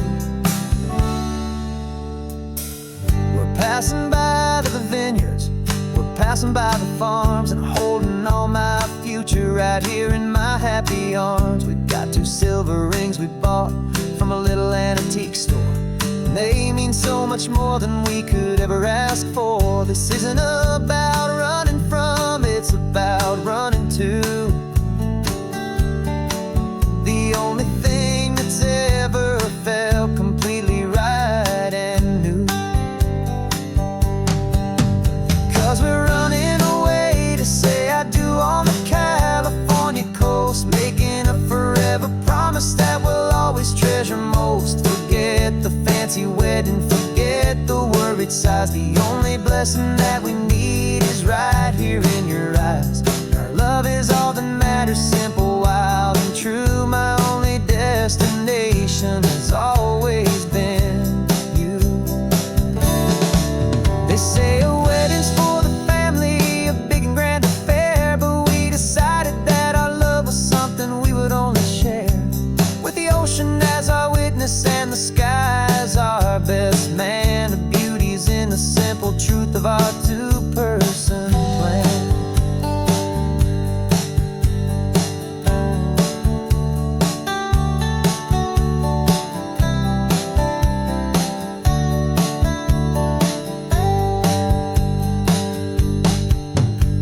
We're passing by the vineyards, we're passing by the farms, and holding on my future right here in my happy arms. We've got 2 silver rings we bought from a little antique store, and they mean so much more than we could ever ask for. This isn't about running from, it's about running to the only thing that's ever felt completely right and new. 'Cause we're running away to say I do on the California coast, making a forever promise that we'll always treasure most. Forget the fancy wedding, forget the worried sighs. The only blessing that we need is right here in your eyes. Our love is all that matters, simple, wild and true. My only destination has always been you. They say a wedding's for the family, a big and grand affair, but we decided that our love was something we would only share with the ocean as our witness and the sky as our best man. The beauty's in the simple truth of our 2-person plan.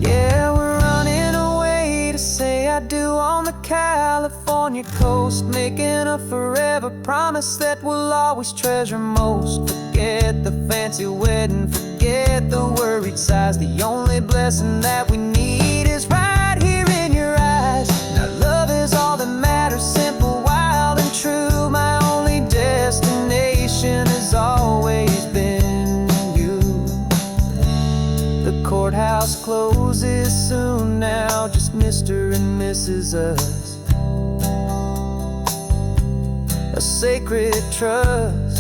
Yeah, we're running away to say I do on the California coast, making a forever promise that we'll always treasure most. Forget the fancy wedding, forget the worried sighs. The only blessing that we need is right here in your eyes. Now love is all that matters, simple, wild and true. My only destination has always been you. The courthouse closes soon now, just Mr. and Mrs. Us. A sacred trust,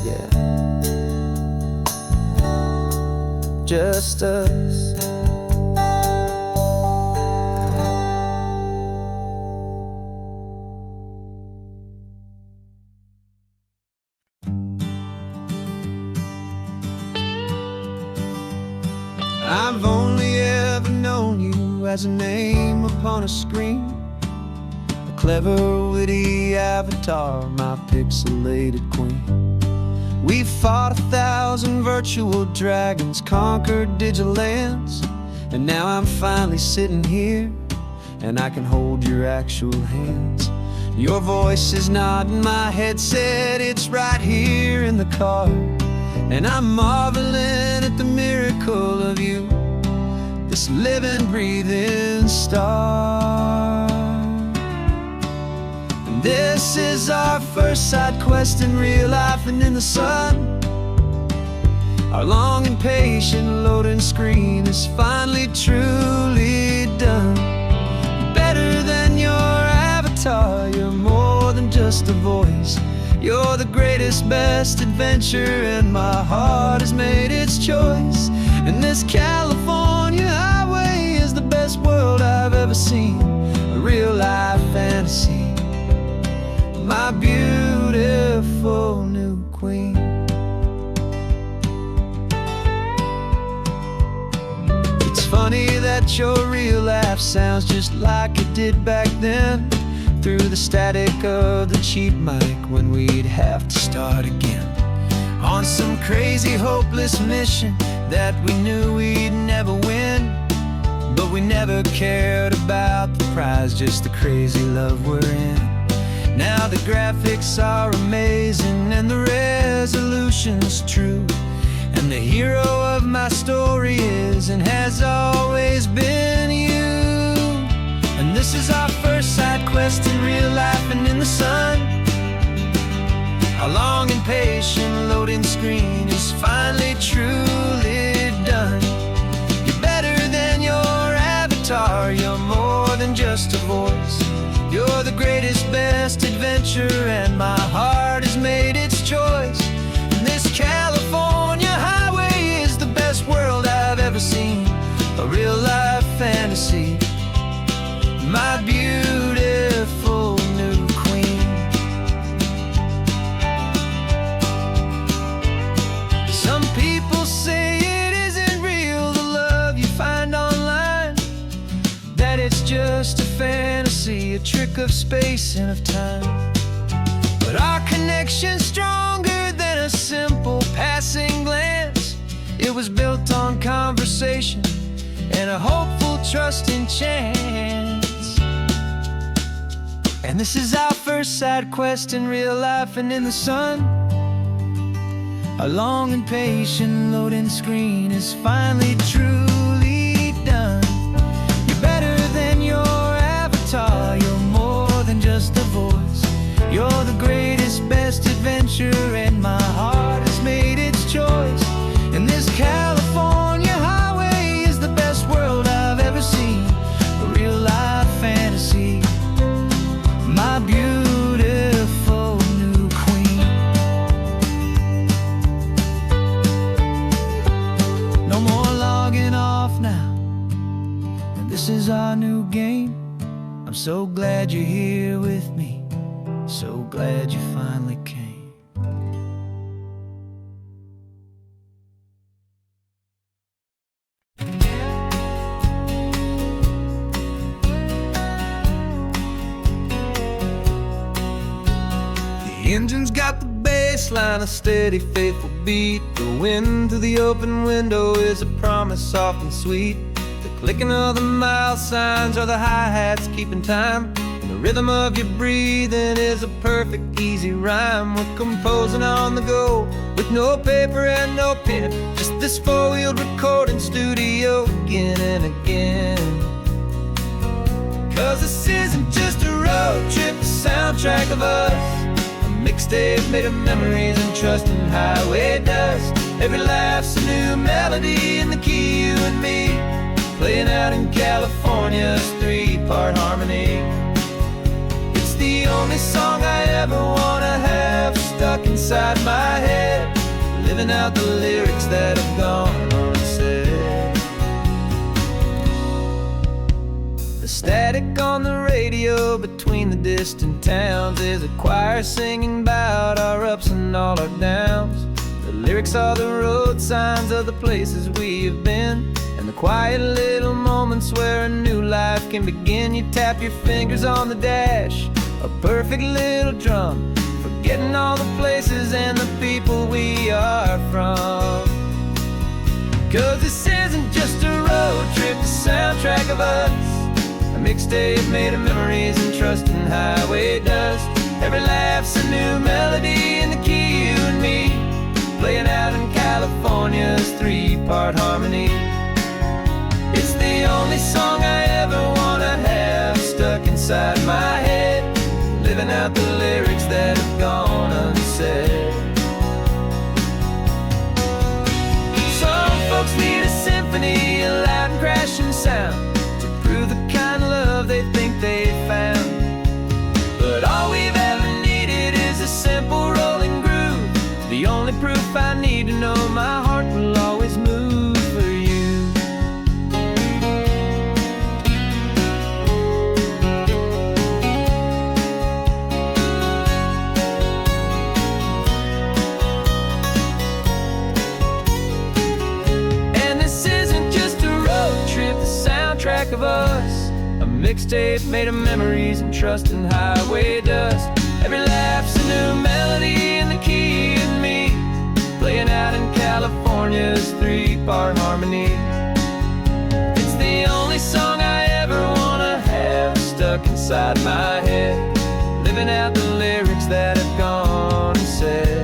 yeah, just us. I've only ever known you as a name upon a screen, a clever, witty avatar, my pixelated queen. We fought 1,000 virtual dragons, conquered digital lands, and now I'm finally sitting here, and I can hold your actual hands. Your voice is not in my headset, it's right here in the car, and I'm marveling at the miracle of you, this living, breathing star. And this is our first side quest in real life and in the sun. Our long and patient loading screen is finally truly done. Better than your avatar, you're more than just a voice. You're the greatest, best adventure, and my heart has made its choice. And this California highway is the best world I've ever seen, a real life fantasy, my beautiful new queen. It's funny that your real life sounds just like it did back then, through the static of the cheap mic when we'd have to start again, on some crazy hopeless mission that we knew we'd never win. But we never cared about the prize, just the crazy love we're in. Now the graphics are amazing and the resolution's true, and the hero of my story is and has always been you. And this is our first side quest in real life and in the sun. Our long and patient loading screen is finally truly done. You're better than your avatar, you're more than just a voice. You're the greatest, best adventure, and my heart has made its choice. And this California highway is the best world I've ever seen, a real life fantasy, my beautiful new queen. Some people say it isn't real, the love you find online, that it's just a fantasy, a trick of space and of time. But our connection's stronger than a simple passing glance. It was built on conversation and a hopeful, trusting chance. And this is our first side quest in real life and in the sun. Our long and patient loading screen is finally truly done. You're better than your avatar, you're more than just a voice. You're the greatest, best adventure, and my heart has made its choice. And this California highway is the best world I've ever seen, a real life fantasy, my beautiful new queen. No more logging off now, and this is our new game. I'm so glad you're here with me, so glad you finally came. The engine's got the bass line, a steady, faithful beat. The wind through the open window is a promise soft and sweet. The clicking of the mile signs are the hi-hats keeping time, and the rhythm of your breathing is a perfect, easy rhyme. We're composing on the go with no paper and no pen, just this four-wheeled recording studio again and again. Cause this isn't just a road trip, a soundtrack of us, mixtape made of memories and trust in highway dust. Every laugh's a new melody in the key, you and me, playing out in California's three-part harmony. It's the only song I ever wanna have stuck inside my head, living out the lyrics that have gone unsaid. The static on the radio between the distant towns is a choir singing about our ups and all our downs. The lyrics are the road signs of the places we have been, and the quiet little moments where a new life can begin. You tap your fingers on the dash, a perfect little drum for forgetting all the places and the people we are from. 'Cause this isn't just a road trip, the soundtrack of us, a mixtape made of memories and trust in highway dust. Every laugh's a new melody in the key, you and me, playing out in California's 3-part harmony. It's the only song I ever wanna have stuck inside my head, living out the lyrics that have gone unsaid. Some folks need a symphony, a loud and crashing sound, to prove the kind of love they think they found. But all we've ever needed is a simple rolling groove, the only proof I need to know my heart will always move for you. And this isn't just a road trip, the soundtrack of us, a mixtape made of memories and trust in highway dust. Every laugh's a new melody in the key and me, playing out in California's 3-part harmony. It's the only song I ever wanna have stuck inside my head, living out the lyrics that have gone unsaid.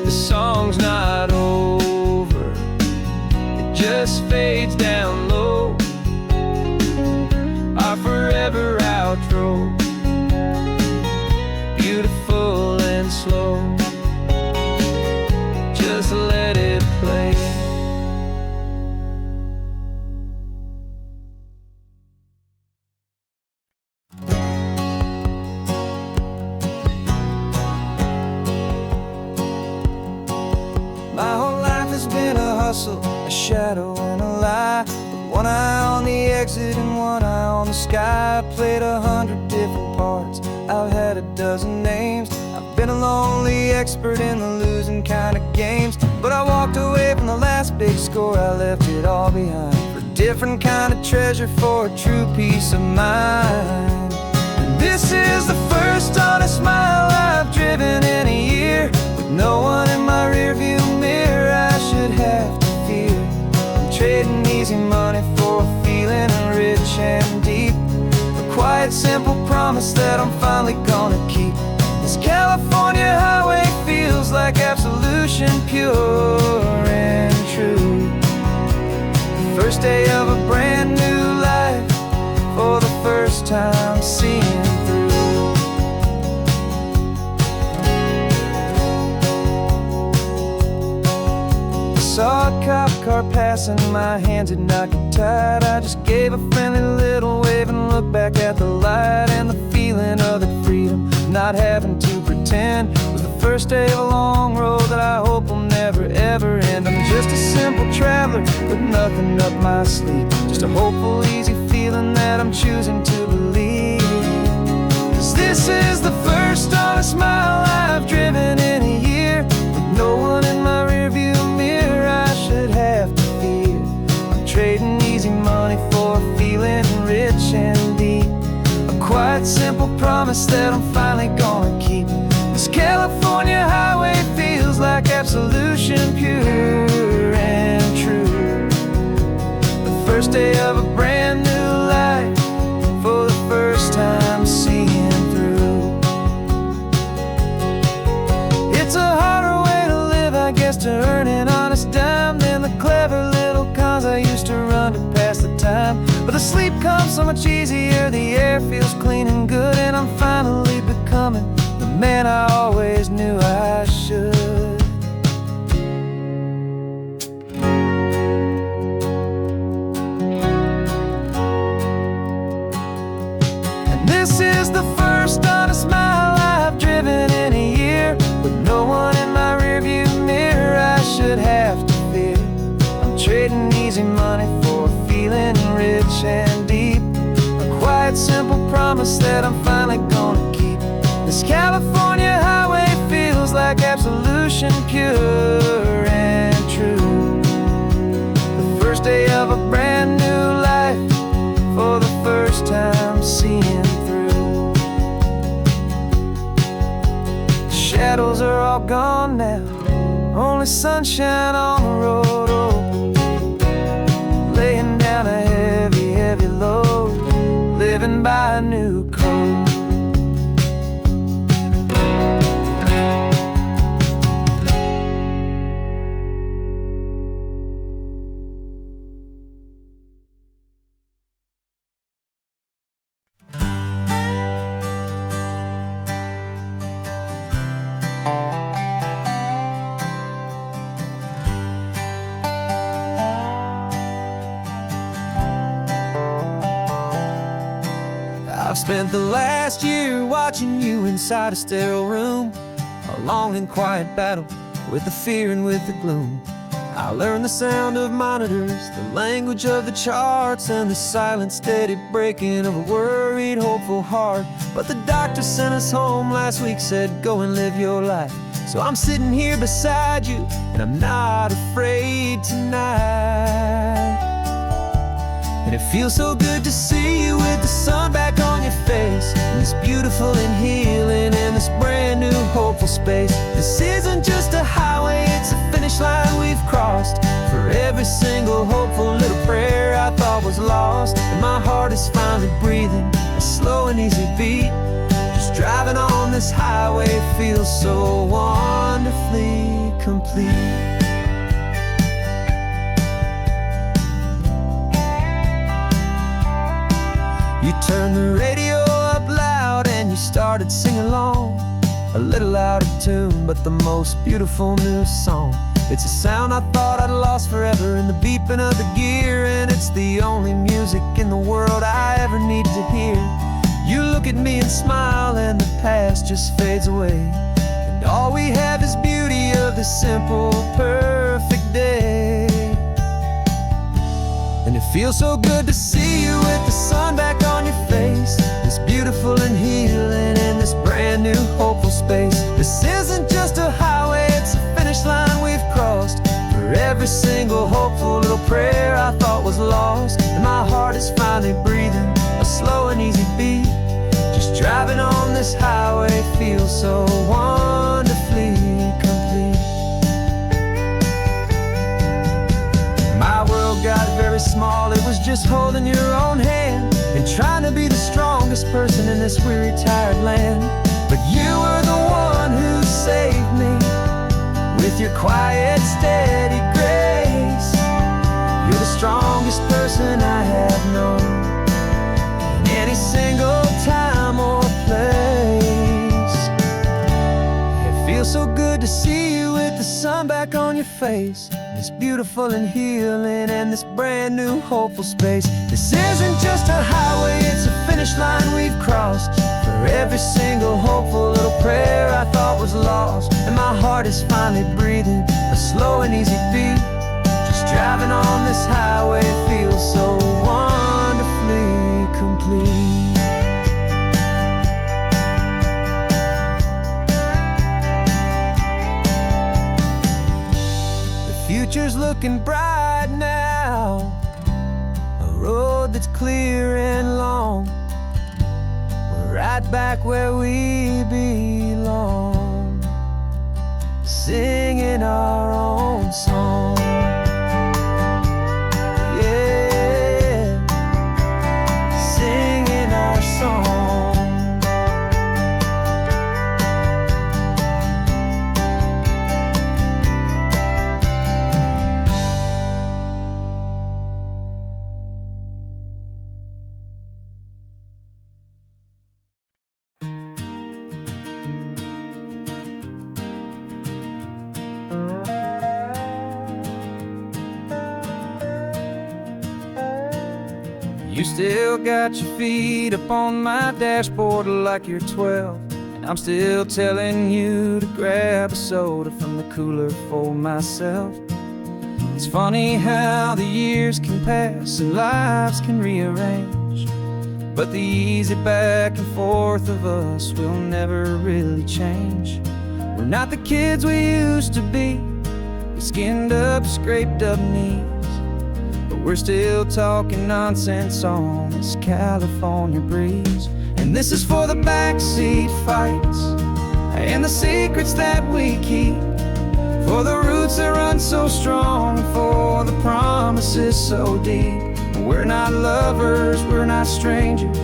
The song's not over, it just fades down low, our forever outro, beautiful and slow. Just let it play. My whole life has been a hustle, a shadow and a lie, with one eye on the exit and one eye on the sky. I played 100 different parts, I've had a dozen names, I've been a lonely expert in the losing kind of games. But I walked away from the last big score, I left it all behind, for a different kind of treasure, for a true peace of mind. And this is the first honest mile I've driven in a year, with no one in my rearview mirror I should have to fear. I'm trading easy money for a feeling rich and deep, a quiet simple promise that I'm finally gonna keep. This California highway feels like absolution, pure and true. The first day of a brand new life, for the first time seeing through. Saw a cop car passing, my hands had not got tied. I just gave a friendly little wave and looked back at the light. And the feeling of the freedom, not having to pretend, was the first day of a long road that I hope will never ever end. I'm just a simple traveler with nothing up my sleeve, just a hopeful easy feeling that I'm choosing to believe. 'Cause this is the first honest mile I've driven in a year, with no one in my rearview mirror I should have to fear. I'm trading easy money for a feeling rich and deep, a quiet simple promise that I'm finally gonna keep. This California highway feels like absolution, pure and true. The first day of a brand new life, for the first time seeing through. It's a harder way to live, I guess, to earn an honest dime than the clever little cons I used to run to pass the time. But the sleep comes so much easier, the air feels clean and good, and I'm finally becoming the man I always knew I should. And this is the first honest mile I've driven in a year, with no one in my rearview mirror I should have to fear. I'm trading easy money for a feeling rich and deep, a quiet simple promise that I'm finally gonna keep. This California highway feels like absolution, pure and true. a brand new life for the first time seeing through. The shadows are all gone now, only sunshine on the road. Oh, laying down a heavy, heavy load, living by a new code. I've spent the last year watching you inside a sterile room, a long and quiet battle with the fear and with the gloom. I learned the sound of monitors, the language of the charts, and the silent, steady breaking of a worried, hopeful heart. But the doctor sent us home last week, said, go and live your life. So I'm sitting here beside you, and I'm not afraid tonight. And it feels so good to see you with the sun back on your face, and this beautiful and healing in this brand new hopeful space. This isn't just a highway, it's a finish line we've crossed. For every single hopeful little prayer I thought was lost, and my heart is finally breathing a slow and easy beat. Just driving on this highway feels so wonderfully complete. You turned the radio up loud and you started singing along, a little out of tune, but the most beautiful new song. It's a sound I thought I'd lost forever in the beeping of the gear, and it's the only music in the world I ever need to hear. You look at me and smile, and the past just fades away, and all we have is beauty of this simple, perfect day. And it feels so good to see you with the sun back on your face, this beautiful and healing in this brand new hopeful space. This isn't just a highway, it's a finish line we've crossed. For every single hopeful little prayer I thought was lost, and my heart is finally breathing a slow and easy beat. Just driving on this highway feels so wonderfully complete. My world got very small, it was just holding your own hand and trying to be the strongest person in this weary, tired land. But you were the one who saved me with your quiet, steady grace. You're the strongest person I have known in any single time or place. It feels so good to see you with the sun back on your face, this beautiful and healing and this brand new hopeful space. This isn't just a highway, it's a finish line we've crossed. For every single hopeful little prayer I thought was lost, and my heart is finally breathing a slow and easy beat. Just driving on this highway feels so wonderfully complete. Future's looking bright now, a road that's clear and long. We're right back where we belong, singing our own song. Yeah, singing our song. You still got your feet up on my dashboard like you're 12, and I'm still telling you to grab a soda from the cooler for myself. It's funny how the years can pass and lives can rearrange, but the easy back and forth of us will never really change. We're not the kids we used to be, with skinned up, scraped up knees, but We're still talking nonsense on this California breeze. And this is for the backseat fights and the secrets that we keep, for the roots that run so strong, for the promises so deep. We're not lovers, we're not strangers,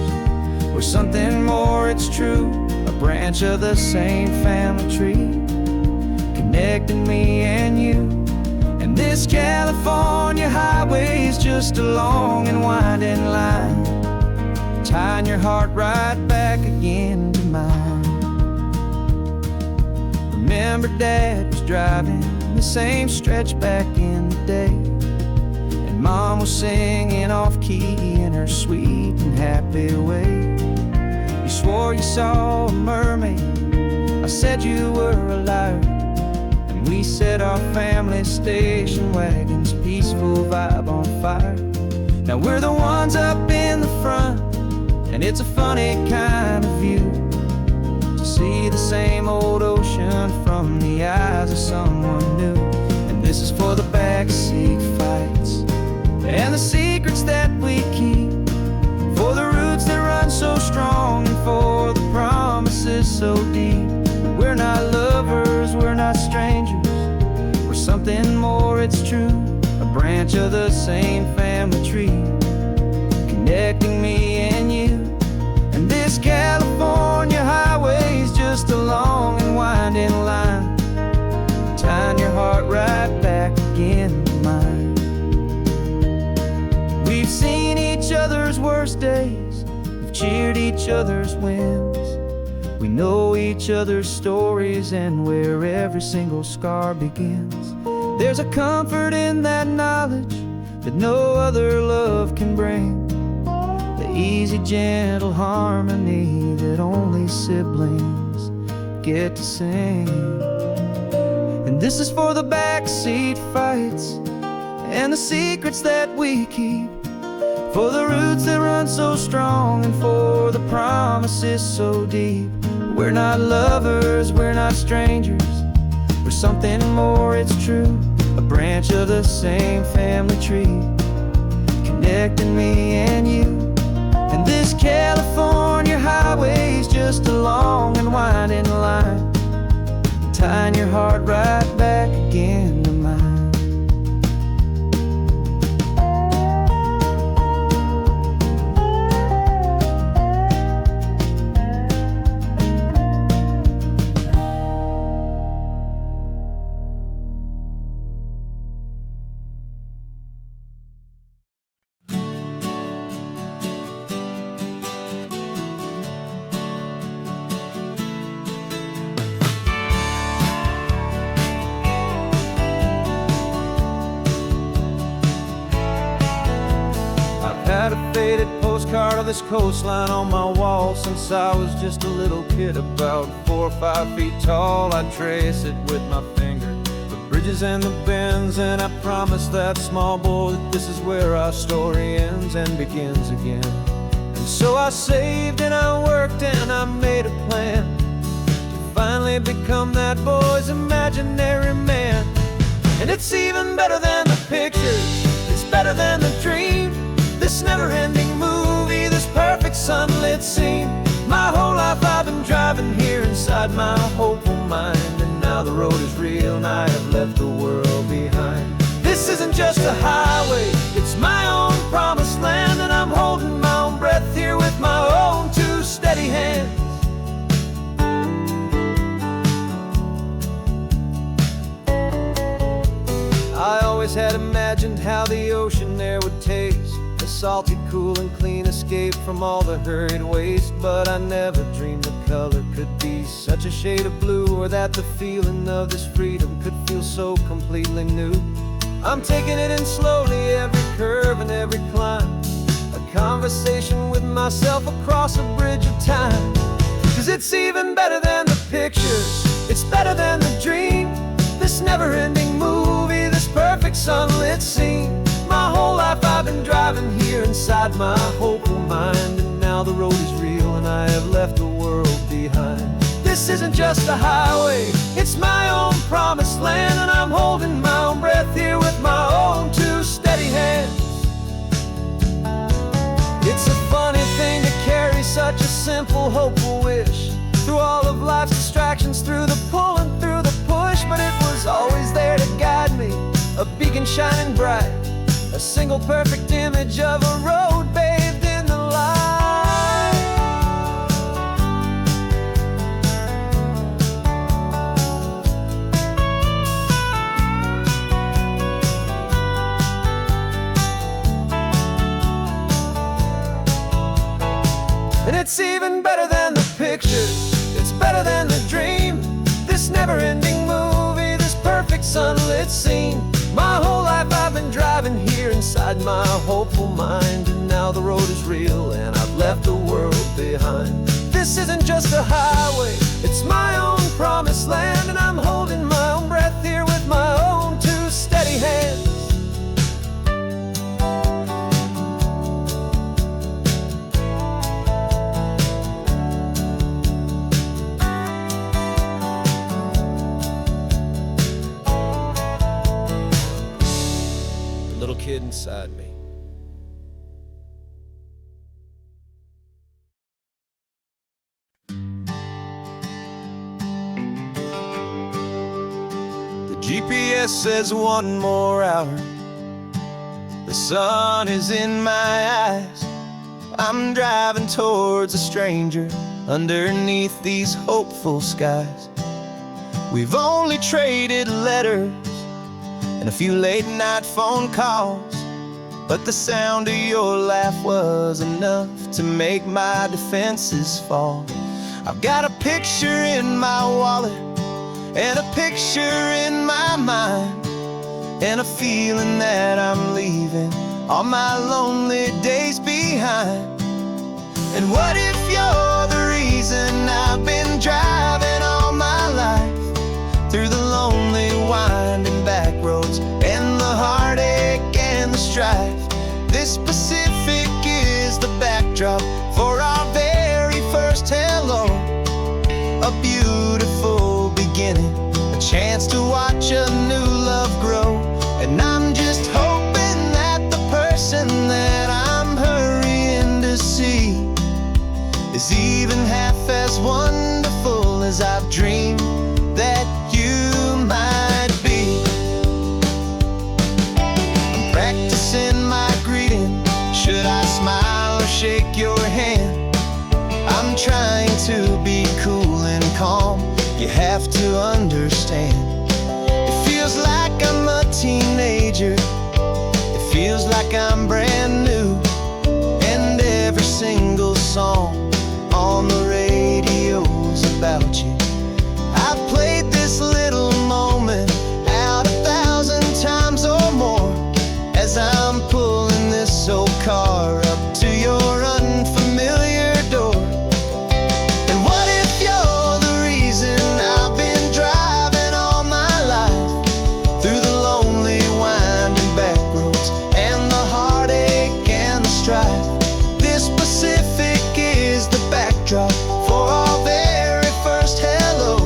we're something more, it's true. A branch of the same family tree, connecting me and you. And this California highway is just a long and winding line, tying your heart right back again to mine. Remember Dad was driving the same stretch back in the day, and Mom was singing off-key in her sweet and happy way. You swore you saw a mermaid, I said you were a liar, and we set our family station wagon's peaceful vibe on fire. Now we're the ones up in the front, and it's a funny kind of view to see the same old ocean from the eyes of someone new. And this is for the backseat fights and the secrets that we keep, for the roots that run so strong, and for the promises so deep. We're not lovers, we're not strangers, we're something more, it's true. A branch of the same family tree, connecting me and you. And this California highway is just a long and winding line, tying your heart right back again to mine. We've seen each other's worst days, we've cheered each other's wins. We know each other's stories and where every single scar begins. There's a comfort in that knowledge that no other love can bring, the easy, gentle harmony that only siblings get to sing. And this is for the backseat fights and the secrets that we keep, for the roots that run so strong, and for the promises so deep. We're not lovers, we're not strangers, we're something more, it's true. A branch of the same family tree, connecting me and you. And this California highway is just a long and winding line, tying your heart right back again to mine. Had a faded postcard of this coastline on my wall since I was just a little kid, about 4 or 5 feet tall. I'd trace it with my finger, the bridges and the bends, and I promised that small boy that this is where our story ends and begins again. And so I saved and I worked and I made a plan to finally become that boy's imaginary man. And it's even better than the pictures, it's better than the dream, this never-ending movie, this perfect sunlit scene. My whole life I've been driving here inside my hopeful mind, and now the road is real and I have left the world behind. This isn't just a highway, it's my own promised land, and I'm holding my own breath here with my own 2 steady hands. I always had imagined how the ocean there would taste, a salty, cool and clean escape from all the hurried waste. But I never dreamed the color could be such a shade of blue, or that the feeling of this freedom could feel so completely new. I'm taking it in slowly, every curve and every climb, a conversation with myself across a bridge of time. 'Cause it's even better than the pictures, it's better than the dream, this never-ending movie, this perfect sunlit scene. My whole life I've been driving here inside my hopeful mind, and now the road is real and I have left the world behind. This isn't just a highway, it's my own promised land, and I'm holding my own breath here with my own 2 steady hands. simple, hopeful wish. Through all of life's distractions, through the pull and through the push, but it was always there to guide me, a beacon shining bright, a single perfect image of a road bathed in the light. And it's even better than the pictures, it's better than the dream. This never-ending movie, this perfect sunlit scene. My whole life I've been driving here inside my hopeful mind, and now the road is real and I've left the world behind. This isn't just a highway, it's my own promised land, and I'm holding my own breath here with my own two steady hands. Little kid inside me. The GPS says 1 more hour. The sun is in my eyes. I'm driving towards a stranger underneath these hopeful skies. We've only traded letters and a few late-night phone calls, but the sound of your laugh was enough to make my defenses fall. I've got a picture in my wallet and a picture in my mind, and a feeling that I'm leaving all my lonely days behind. And what if you're the reason I've been driving all my life, through the lonely winding back roads and the heartache and the strife? This Pacific is the backdrop for our very first hello, a beautiful beginning, a chance to watch a new love grow. And I'm just hoping that the person that I'm hurrying to see is even half as wonderful as I've dreamed that you might be. I'm practicing my greeting. Should I smile or shake your hand? I'm trying to be cool and calm. You have to understand. It feels like I'm a teenager. It feels like I'm brand new. And every single song on the radio's about you. I've played this little moment out 1,000 times or more, as I'm pulling this old car up to your unfamiliar door. And what if you're the reason I've been driving all my life, through the lonely winding back roads and the heartache and the strife? This Pacific is the backdrop for our very first hello,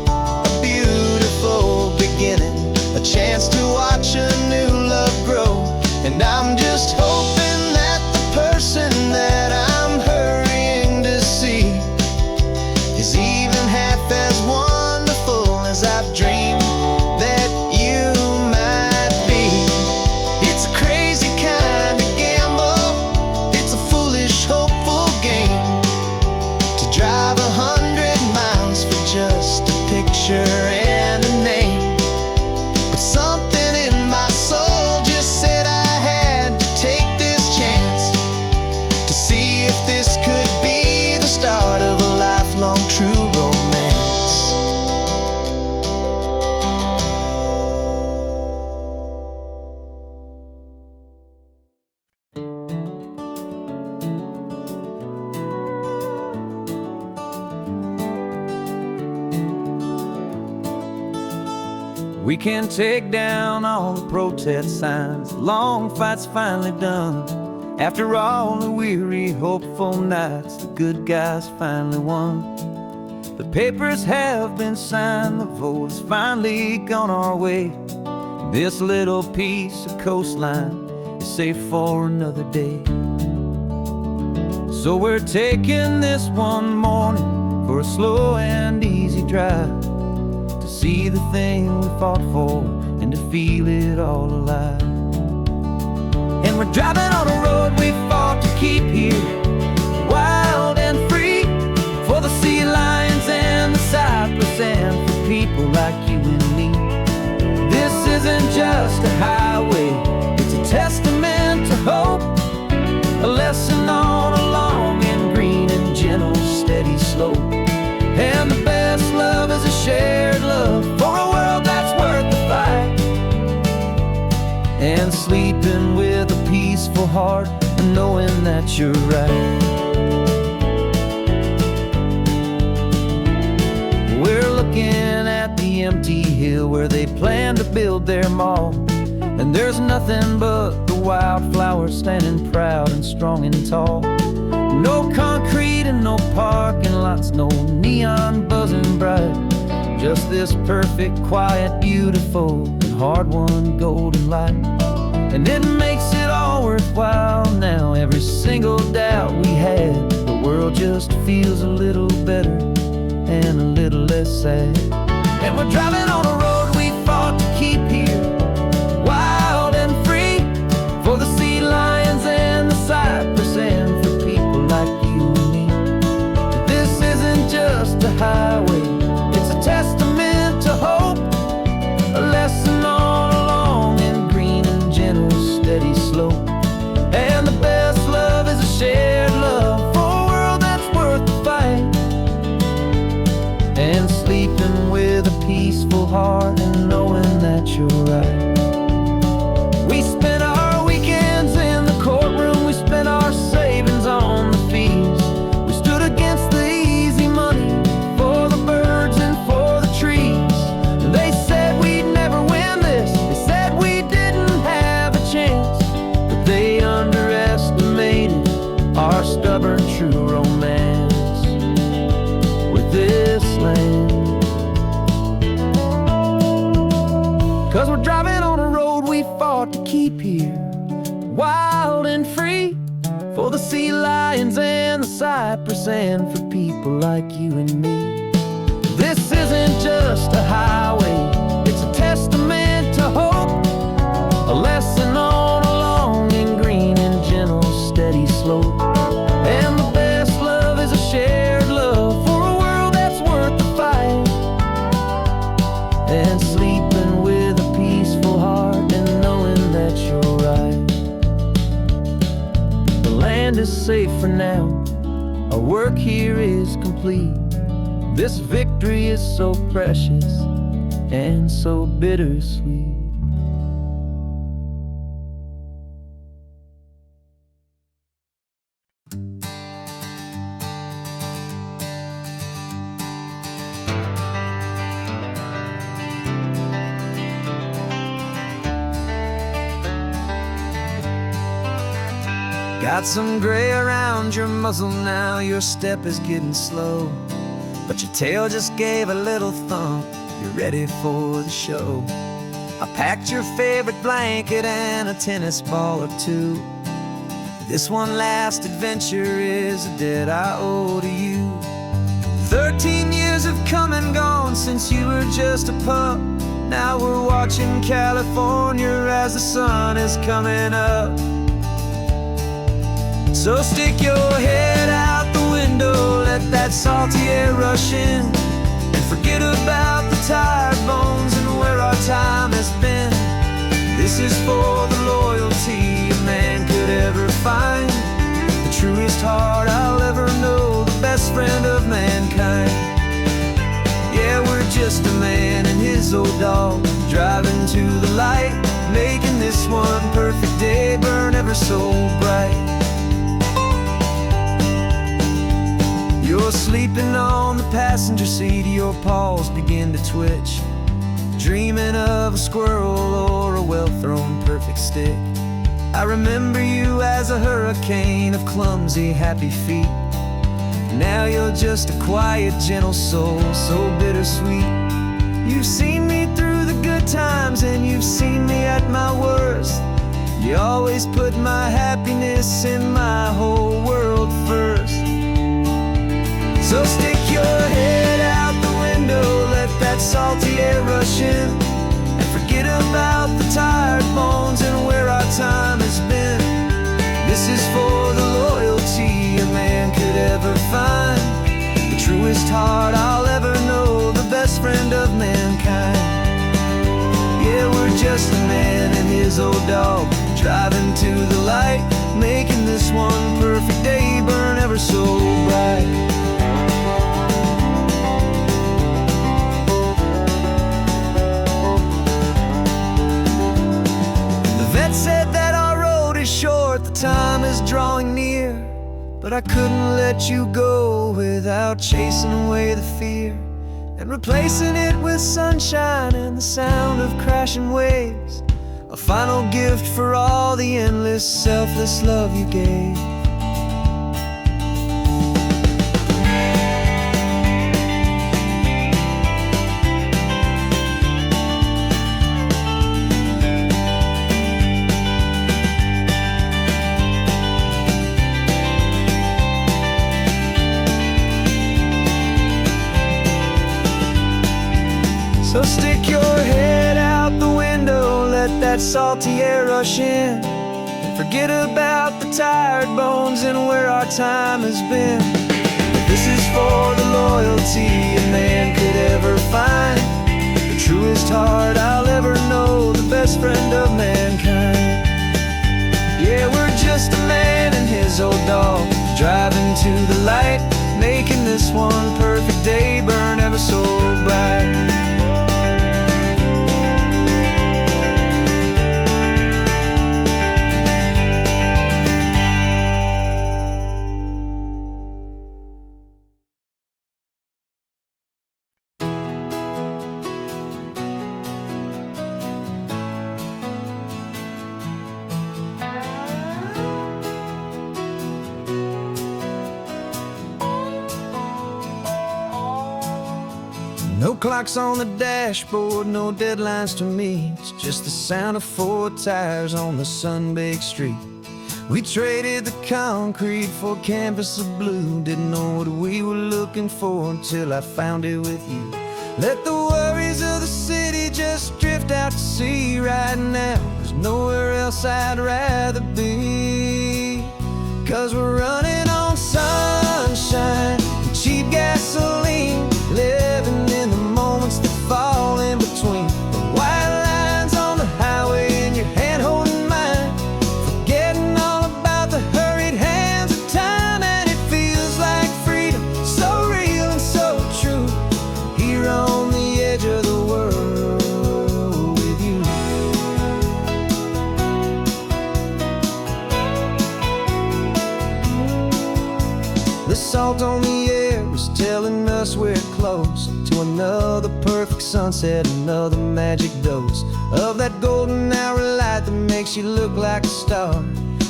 a beautiful beginning, a chance to watch a new love grow. And I'm just hoping that the person that I'm hurrying to see is even half as wonderful as I've dreamed that you might be. It's a crazy kind of gamble, it's a foolish, hopeful game, to drive 100 miles for just a picture and a name. But something in my soul just said I had to take this chance, to see if this could be the start of a lifelong true romance. We can take down all the protest signs, the long fight's finally done. After all the weary, hopeful nights, the good guys finally won. The papers have been signed, the vote has finally gone our way. This little piece of coastline is safe for another day. So we're taking this one morning for a slow and easy drive, to see the thing we fought for and to feel it all alive. And we're driving on a road we fought to keep here, wild and free, for the sea lions and the cypress and for people like you and me. This isn't just a highway, it's a testament to hope, a lesson on a long and green and gentle steady slope. And the best love is a shared love for a world that's worth the fight, and sleeping with a peaceful heart and knowing that you're right. We're looking at the empty hill where they plan to build their mall, and there's nothing but the wildflowers standing proud and strong and tall. No concrete and no parking lots, no neon buzzing bright, just this perfect, quiet, beautiful, and hard-won golden light. And it makes it all worthwhile now, every single doubt we had. The world just feels a little better and a little less sad. And we're driving on a road we fought to keep here, wild and free, for the sea lions and the cypress and for people like you and me. This isn't just a highway, it's a testament to hope, a lesson on a long and green and gentle steady slope. And the best love is a shared love for a world that's worth the fight, and sleeping with a peaceful heart and knowing that you're right. We spent our weekends in the courtroom, we spent our savings on the fees. We stood against the easy money for the birds and for the trees. They said we'd never win this, they said we didn't have a chance, but they underestimated our stubborn true romance with this land. 'Cause we're driving on a road we fought to keep here, wild and free, for the sea lions and the cypress and for people like you and me. This isn't just a highway, it's a testament to hope, a lesson on a long and green and gentle steady slope. And the best love is a shared love for a world that's worth the fight, and sleeping with a peaceful heart and knowing that you're right. The land is safe for now, our work here is complete. This victory is so precious and so bittersweet. Got some gray around your muzzle now, your step is getting slow, but your tail just gave a little thump, you're ready for the show. I packed your favorite blanket and a tennis ball or two. This one last adventure is a debt I owe to you. 13 years have come and gone since you were just a pup. Now we're watching California as the sun is coming up. So stick your head out the window, let that salty air rush in, and forget about the tired bones and where our time has been. This is for the loyalty a man could ever find, the truest heart I'll ever know, the best friend of mankind. Yeah, we're just a man and his old dog, driving to the light, making this one perfect day burn ever so bright. You're sleeping on the passenger seat, your paws begin to twitch, dreaming of a squirrel or a well-thrown perfect stick. I remember you as a hurricane of clumsy, happy feet. Now you're just a quiet, gentle soul, so bittersweet. You've seen me through the good times and you've seen me at my worst. You always put my happiness in my whole world first. So stick your head out the window, let that salty air rush in, and forget about the tired bones and where our time has been. This is for the loyalty a man could ever find, the truest heart I'll ever know, the best friend of mankind. Yeah, we're just a man and his old dog, driving to the light, making this one perfect day burn ever so bright. The vet said that our road is short, the time is drawing near, but I couldn't let you go without chasing away the fear and replacing it with sunshine and the sound of crashing waves, a final gift for all the endless, selfless love you gave. So stick your head out the window, let that salty air rush in, and forget about the tired bones and where our time has been. This is for the loyalty a man could ever find, the truest heart I'll ever know, the best friend of mankind. Yeah, we're just a man and his old dog, driving to the light, making this one perfect day burn ever so bright. No clocks on the dashboard, no deadlines to meet, it's just the sound of 4 tires on the sun-baked street. We traded the concrete for a canvas of blue, didn't know what we were looking for until I found it with you. Let the worries of the city just drift out to sea right now, there's nowhere else I'd rather be. 'Cause we're running on sunshine and cheap gasoline, living in the moments that fall in between the white lines on the highway and your hand holding mine, forgetting all about the hurried hands of time, and it feels like freedom, so real and so true, here on the edge of the world with you. The salt on the air is telling us we're close to another perfect sunset, another magic dose of that golden hour light that makes you look like a star,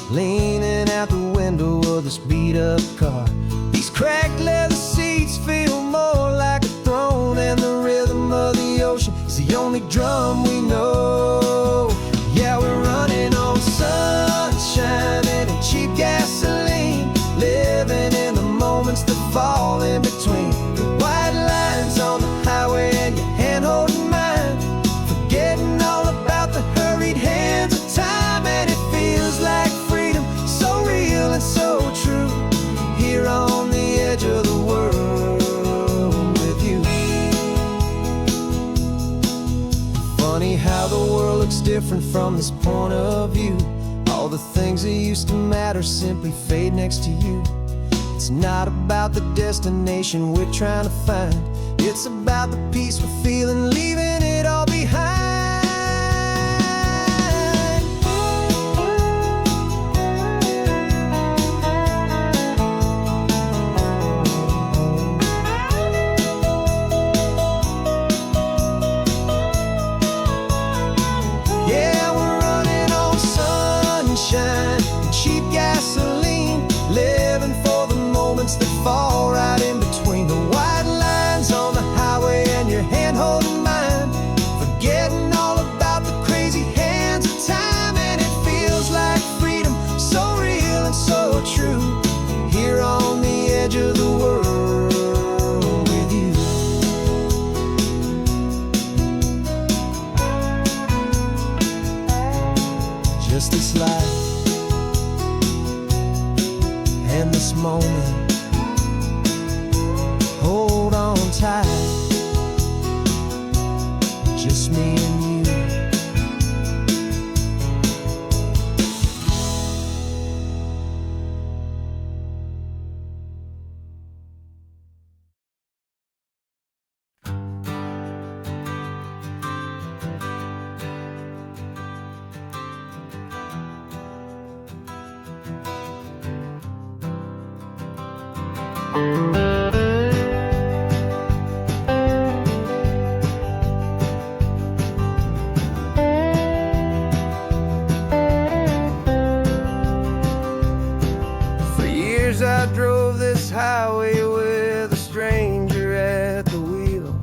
leaning out the window of this beat-up car. These cracked leather seats feel more like a throne, and the rhythm of the ocean is the only drum we know. Yeah, we're running on sunshine and cheap gasoline, living in the moments that fall in between the white lines on the highway and your hand holding mine, forgetting all about the hurried hands of time, and it feels like freedom, so real and so true, here on the edge of the world with you. Funny how the world looks different from this point of view, all the things that used to matter simply fade next to you. It's not about the destination we're trying to find, it's about the peace we're feeling, leaving it all behind. Yeah, we're running on sunshine and cheap gasoline, living for the moments that fall right in between the white lines on the highway and your hand holding mine, forgetting all about the crazy hands of time, and it feels like freedom, so real and so true, here on the edge of the world. For years I drove this highway with a stranger at the wheel,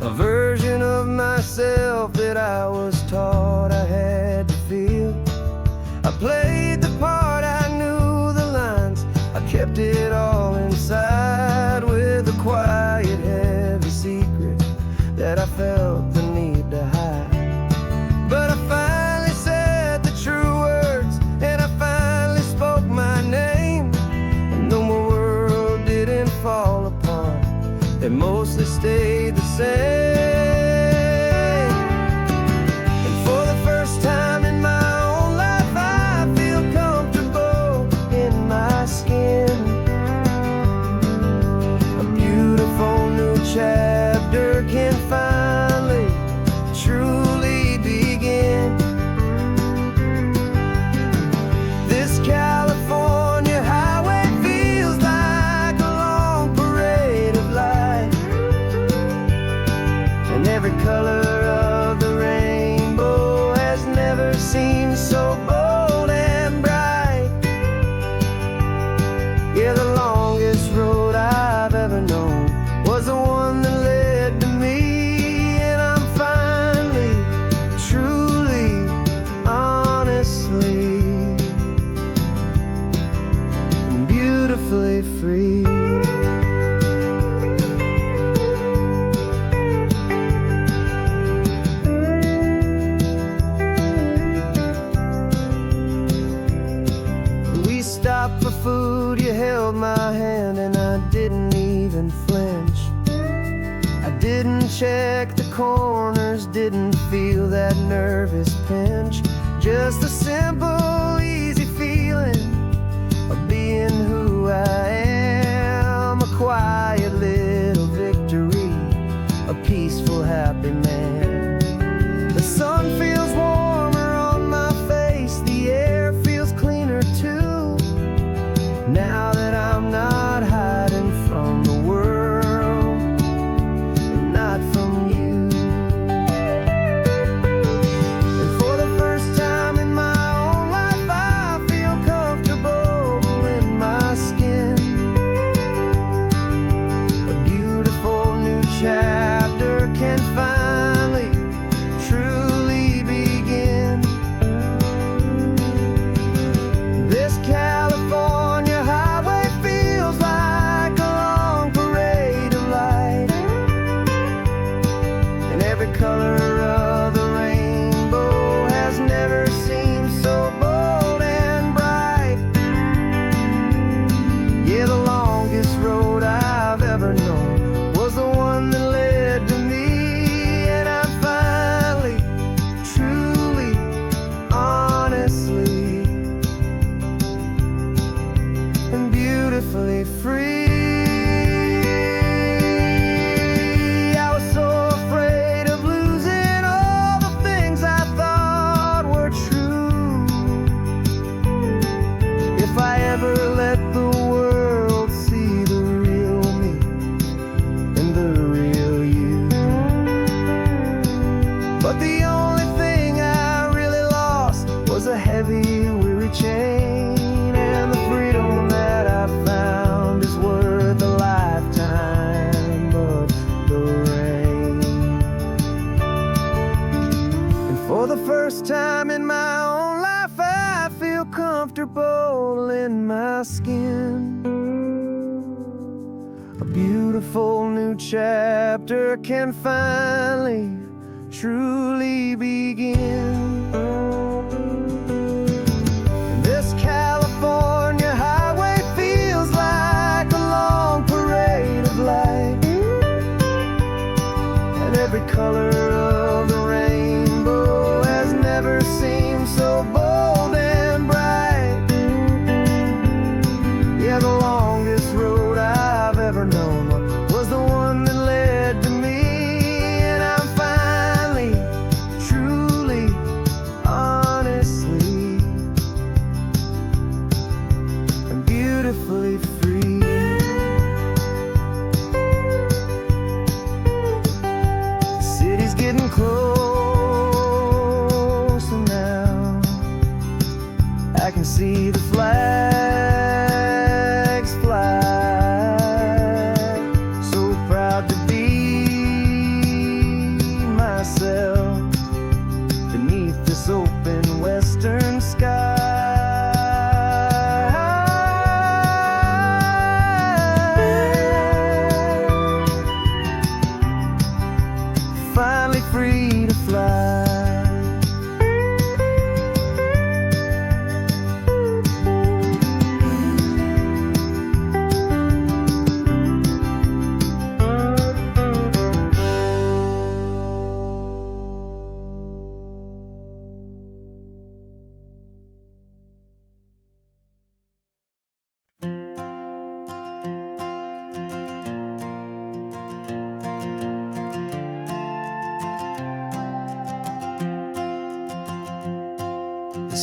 a version of myself that I was taught I had to feel. I played the part, I knew the lines, I kept it all inside with a quiet, heavy secret that I felt the need to hide. But I finally said the true words, and I finally spoke my name. And though my world didn't fall apart, it mostly stayed the same. And for the first time in my own life, I feel comfortable in my skin. A beautiful new chapter can finally truly begin. This California highway feels like a long parade of light, and every color of the rainbow has never seemed so bold and bright. Yeah, the longest road I've ever known was the one that led to me, and I'm finally, truly, honestly, beautifully free. We stopped for food, you held my hand, and I didn't even flinch. I didn't check the corners, didn't feel that nervous pinch. Just a simple, easy feeling of being who I am. A quiet little victory, a peaceful, happy man. The sun feels warmer on my face, the air feels cleaner too, now that I'm not hiding from the world, and not from you. And for the first time in my own life, I feel comfortable in my skin. A beautiful new chapter can finally truly begin. This California highway feels like a long parade of light, and every color of the rainbow has never seemed so bold and bright. Yeah, the longest road I've ever known was the one that led to me, and I'm finally, truly, honestly, and beautifully free. I was so afraid of losing all the things I thought were true. If I ever let the world see the real me and the real you. But the only thing I really lost was a heavy, weary chain, and the freedom that I found is worth a lifetime of the rain. And for the first time in my own life, I feel comfortable in my skin. A beautiful new chapter can finally, truly begin. This California highway feels like a long parade of light, and every color of the rainbow has never seemed so bold and bright. Yeah, the longest road I've ever known was the one that led to me, and I'm finally, truly, honestly, and beautifully free.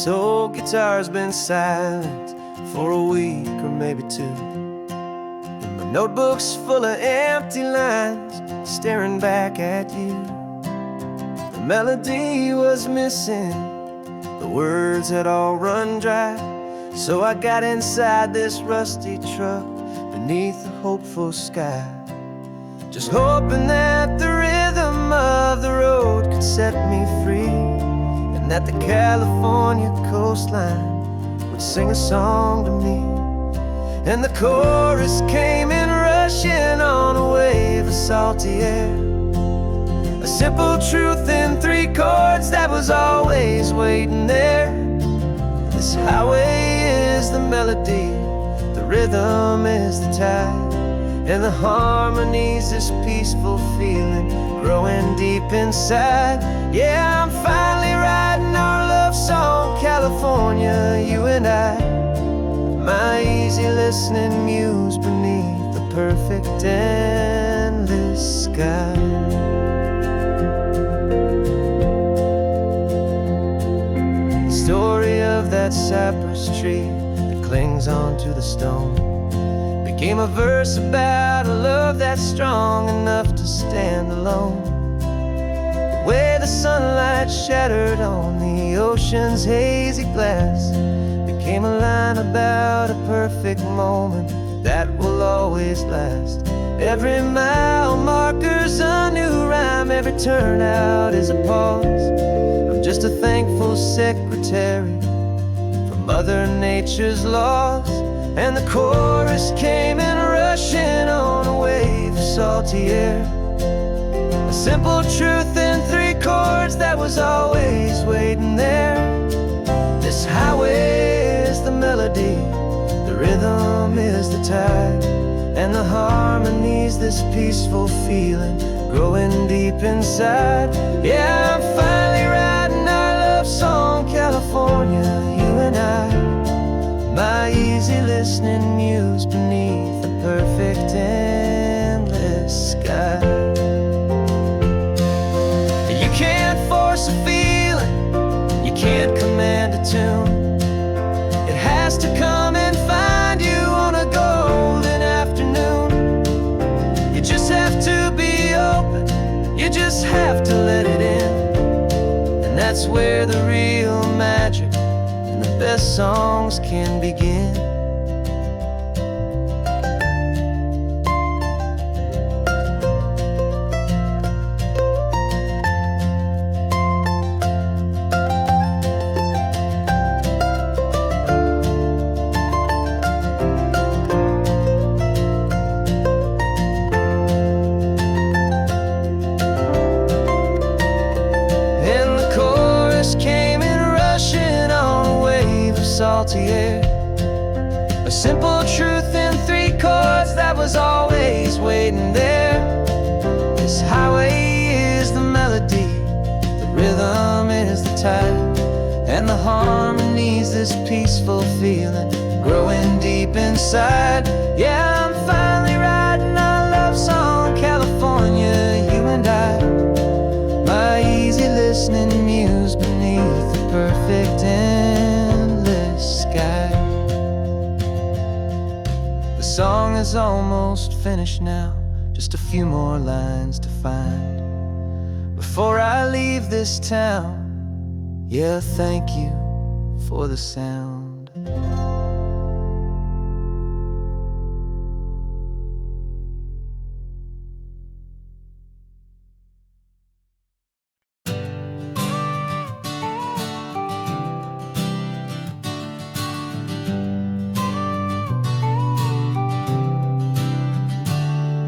This old guitar's been silent for a week or maybe two, and my notebook's full of empty lines staring back at you. The melody was missing, the words had all run dry, so I got inside this rusty truck beneath a hopeful sky, just hoping that the rhythm of the road could set me free, and that the California coastline would sing a song to me. And the chorus came in rushing on a wave of salty air, a simple truth in 3 chords that was always waiting there. This highway is the melody, the rhythm is the tide, and the harmony's this peaceful feeling growing deep inside. Yeah, I'm finally writing our love song, California, you and I, my easy listening muse beneath the perfect endless sky. The story of that cypress tree that clings onto the stone became a verse about a love that's strong enough to stand alone. The way the sunlight shattered on the ocean's hazy glass became a line about a perfect moment that will always last. Every mile marker's a new rhyme, every turnout is a pause. I'm just a thankful secretary for Mother Nature's laws. And the chorus came in rushing on a wave of salty air, a simple truth in 3 chords that was always waiting there. This highway is the melody, the rhythm is the tide, and the harmony's this peaceful feeling growing deep inside. Yeah, I'm finally writing our love song, California, you and I, my easy listening muse beneath the perfect endless sky. You can't force a feeling, you can't command a tune. It has to come and find you on a golden afternoon. You just have to be open, you just have to let it in, and that's where the real magic and the best songs can begin. Salty air, a simple truth in 3 chords that was always waiting there. This highway is the melody, the rhythm is the tide, and the harmony's this peaceful feeling growing deep inside. Yeah, I'm finally writing our love song, California, you and I, my easy listening muse beneath the perfect endless sky. The song is almost finished now, just a few more lines to find before I leave this town. Yeah, thank you for the sound.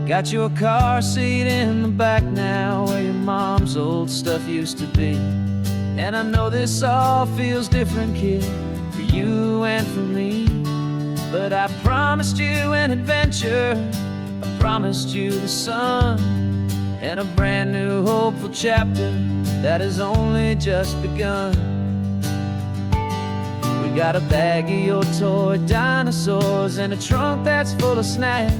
Got your car seat in the back now, where your mom's old stuff used to be. And I know this all feels different, kid, for you and for me. But I promised you an adventure, I promised you the sun, and a brand new hopeful chapter that has only just begun. We got a bag of your toy dinosaurs and a trunk that's full of snacks.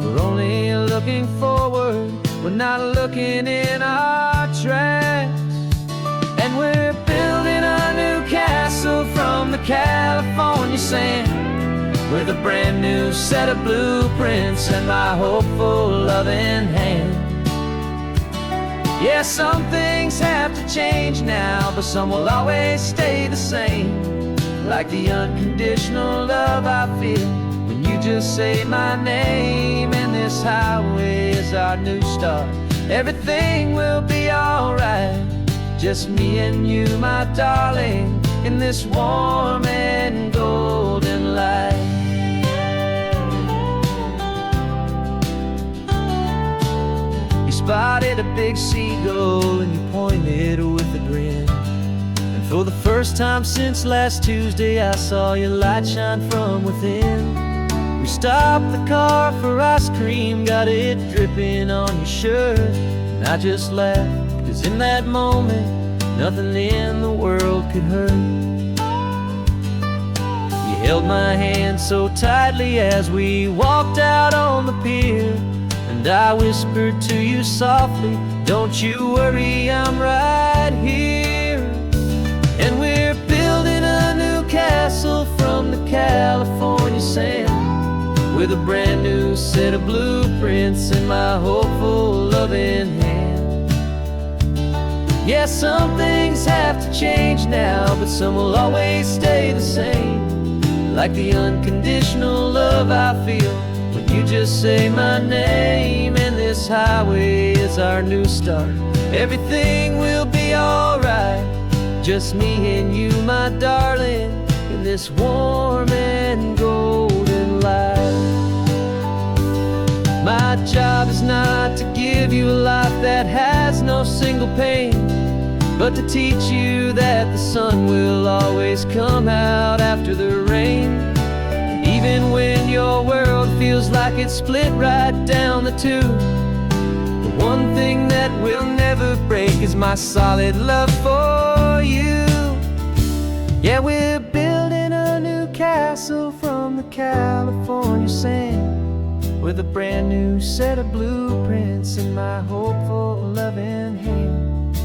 We're only looking forward, we're not looking in our tracks. And we're building a new castle castle from the California sand, with a brand new set of blueprints and my hopeful loving hand. Yeah, some things have to change now, but some will always stay the same, like the unconditional love I feel when you just say my name. And this highway is our new start. Everything will be alright, just me and you, my darling, in this warm and golden light. Spotted a big seagull and you pointed with a grin. And for the first time since last Tuesday, I saw your light shine from within. We stopped the car for ice cream, got it dripping on your shirt. And I just laughed, 'cause in that moment, nothing in the world could hurt. You held my hand so tightly as we walked out on the pier, and I whispered to you softly, don't you worry, I'm right here. And we're building a new castle from the California sand, with a brand new set of blueprints in my hopeful loving hand. Yeah, some things have to change now, but some will always stay the same, like the unconditional love I feel when you just say my name. And this highway is our new start. Everything will be alright, just me and you, my darling, in this warm and golden light. My job is not to give you a life that has no single pain, but to teach you that the sun will always come out after the rain. Even when your world feels like it's split right down the two, the one thing that will never break is my solid love for you. Yeah, we're building a new castle from the California sand, with a brand new set of blueprints in my hopeful loving hand.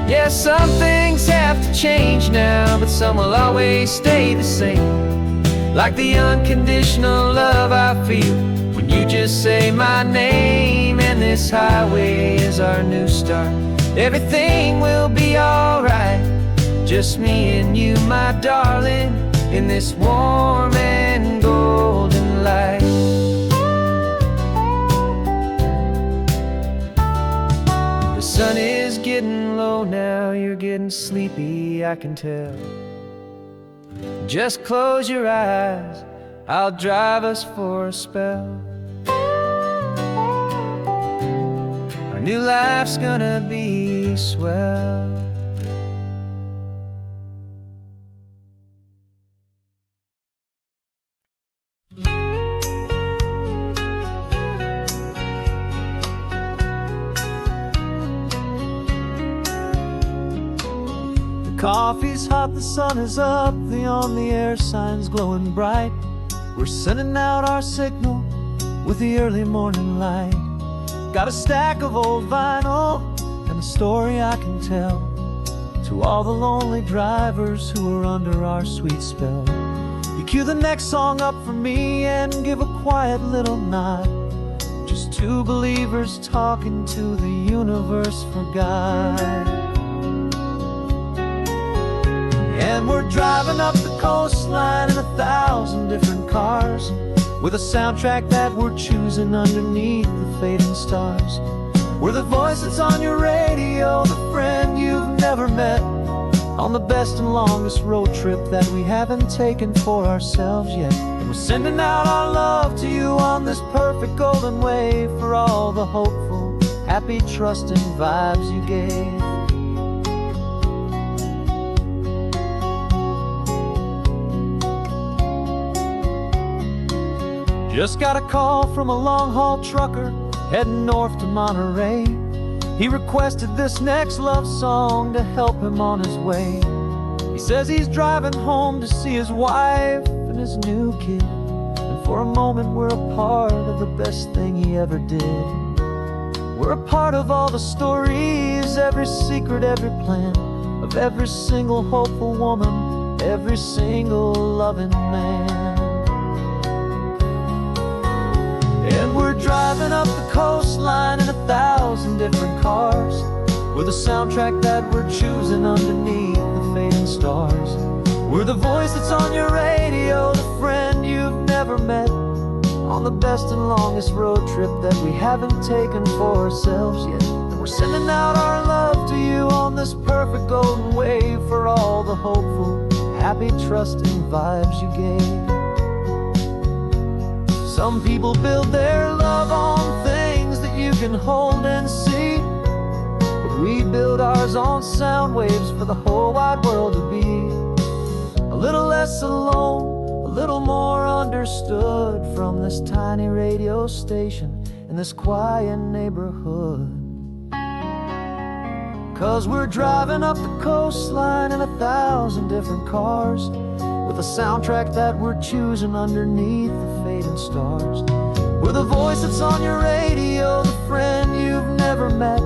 Yeah, some things have to change now, but some will always stay the same, like the unconditional love I feel when you just say my name. And this highway is our new start. Everything will be alright, just me and you, my darling, in this warm and golden light. The sun is getting low now, you're getting sleepy, I can tell. Just close your eyes, I'll drive us for a spell. Our new life's gonna be swell. Coffee's hot, the sun is up, the on-the-air sign's glowing bright. We're sending out our signal with the early morning light. Got a stack of old vinyl and a story I can tell to all the lonely drivers who are under our sweet spell. You cue the next song up for me and give a quiet little nod. Just two believers talking to the universe for God. And we're driving up the coastline in 1,000 different cars, with a soundtrack that we're choosing underneath the fading stars. We're the voice that's on your radio, the friend you've never met, on the best and longest road trip that we haven't taken for ourselves yet. And we're sending out our love to you on this perfect golden wave, for all the hopeful, happy, trusting vibes you gave. Just got a call from a long-haul trucker heading north to Monterey. He requested this next love song to help him on his way. He says he's driving home to see his wife and his new kid, and for a moment we're a part of the best thing he ever did. We're a part of all the stories, every secret, every plan, of of every single hopeful woman, every single loving man. And we're driving up the coastline in 1,000 different cars. We're the soundtrack that we're choosing underneath the fading stars. We're the voice that's on your radio, the friend you've never met, on the best and longest road trip that we haven't taken for ourselves yet. And we're sending out our love to you on this perfect golden wave for all the hopeful, happy, trusting vibes you gave. Some people build their love on things that you can hold and see, but we build ours on sound waves for the whole wide world to be a little less alone, a little more understood from this tiny radio station in this quiet neighborhood. 'Cause we're driving up the coastline in 1,000 different cars, with a soundtrack that we're choosing underneath the fading stars. We're the voice that's on your radio, the friend you've never met,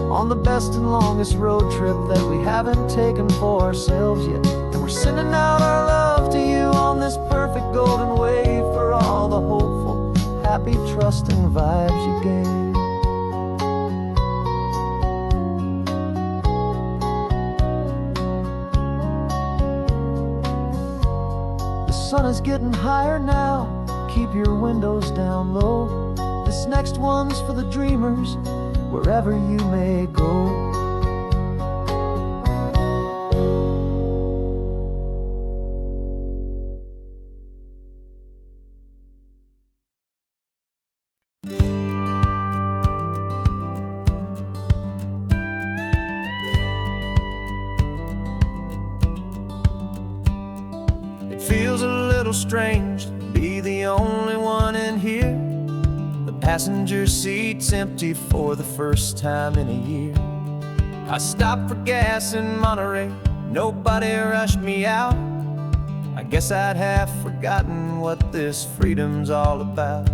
on the best and longest road trip that we haven't taken for ourselves yet. And we're sending out our love to you on this perfect golden wave for all the hopeful, happy, trusting vibes you gave. The sun is getting higher now, keep your windows down low. This next one's for the dreamers, wherever you may go. It feels a little strange to be the only one in here. The passenger seat's empty for the first time in a year. I stopped for gas in Monterey, nobody rushed me out. I guess I'd half forgotten what this freedom's all about.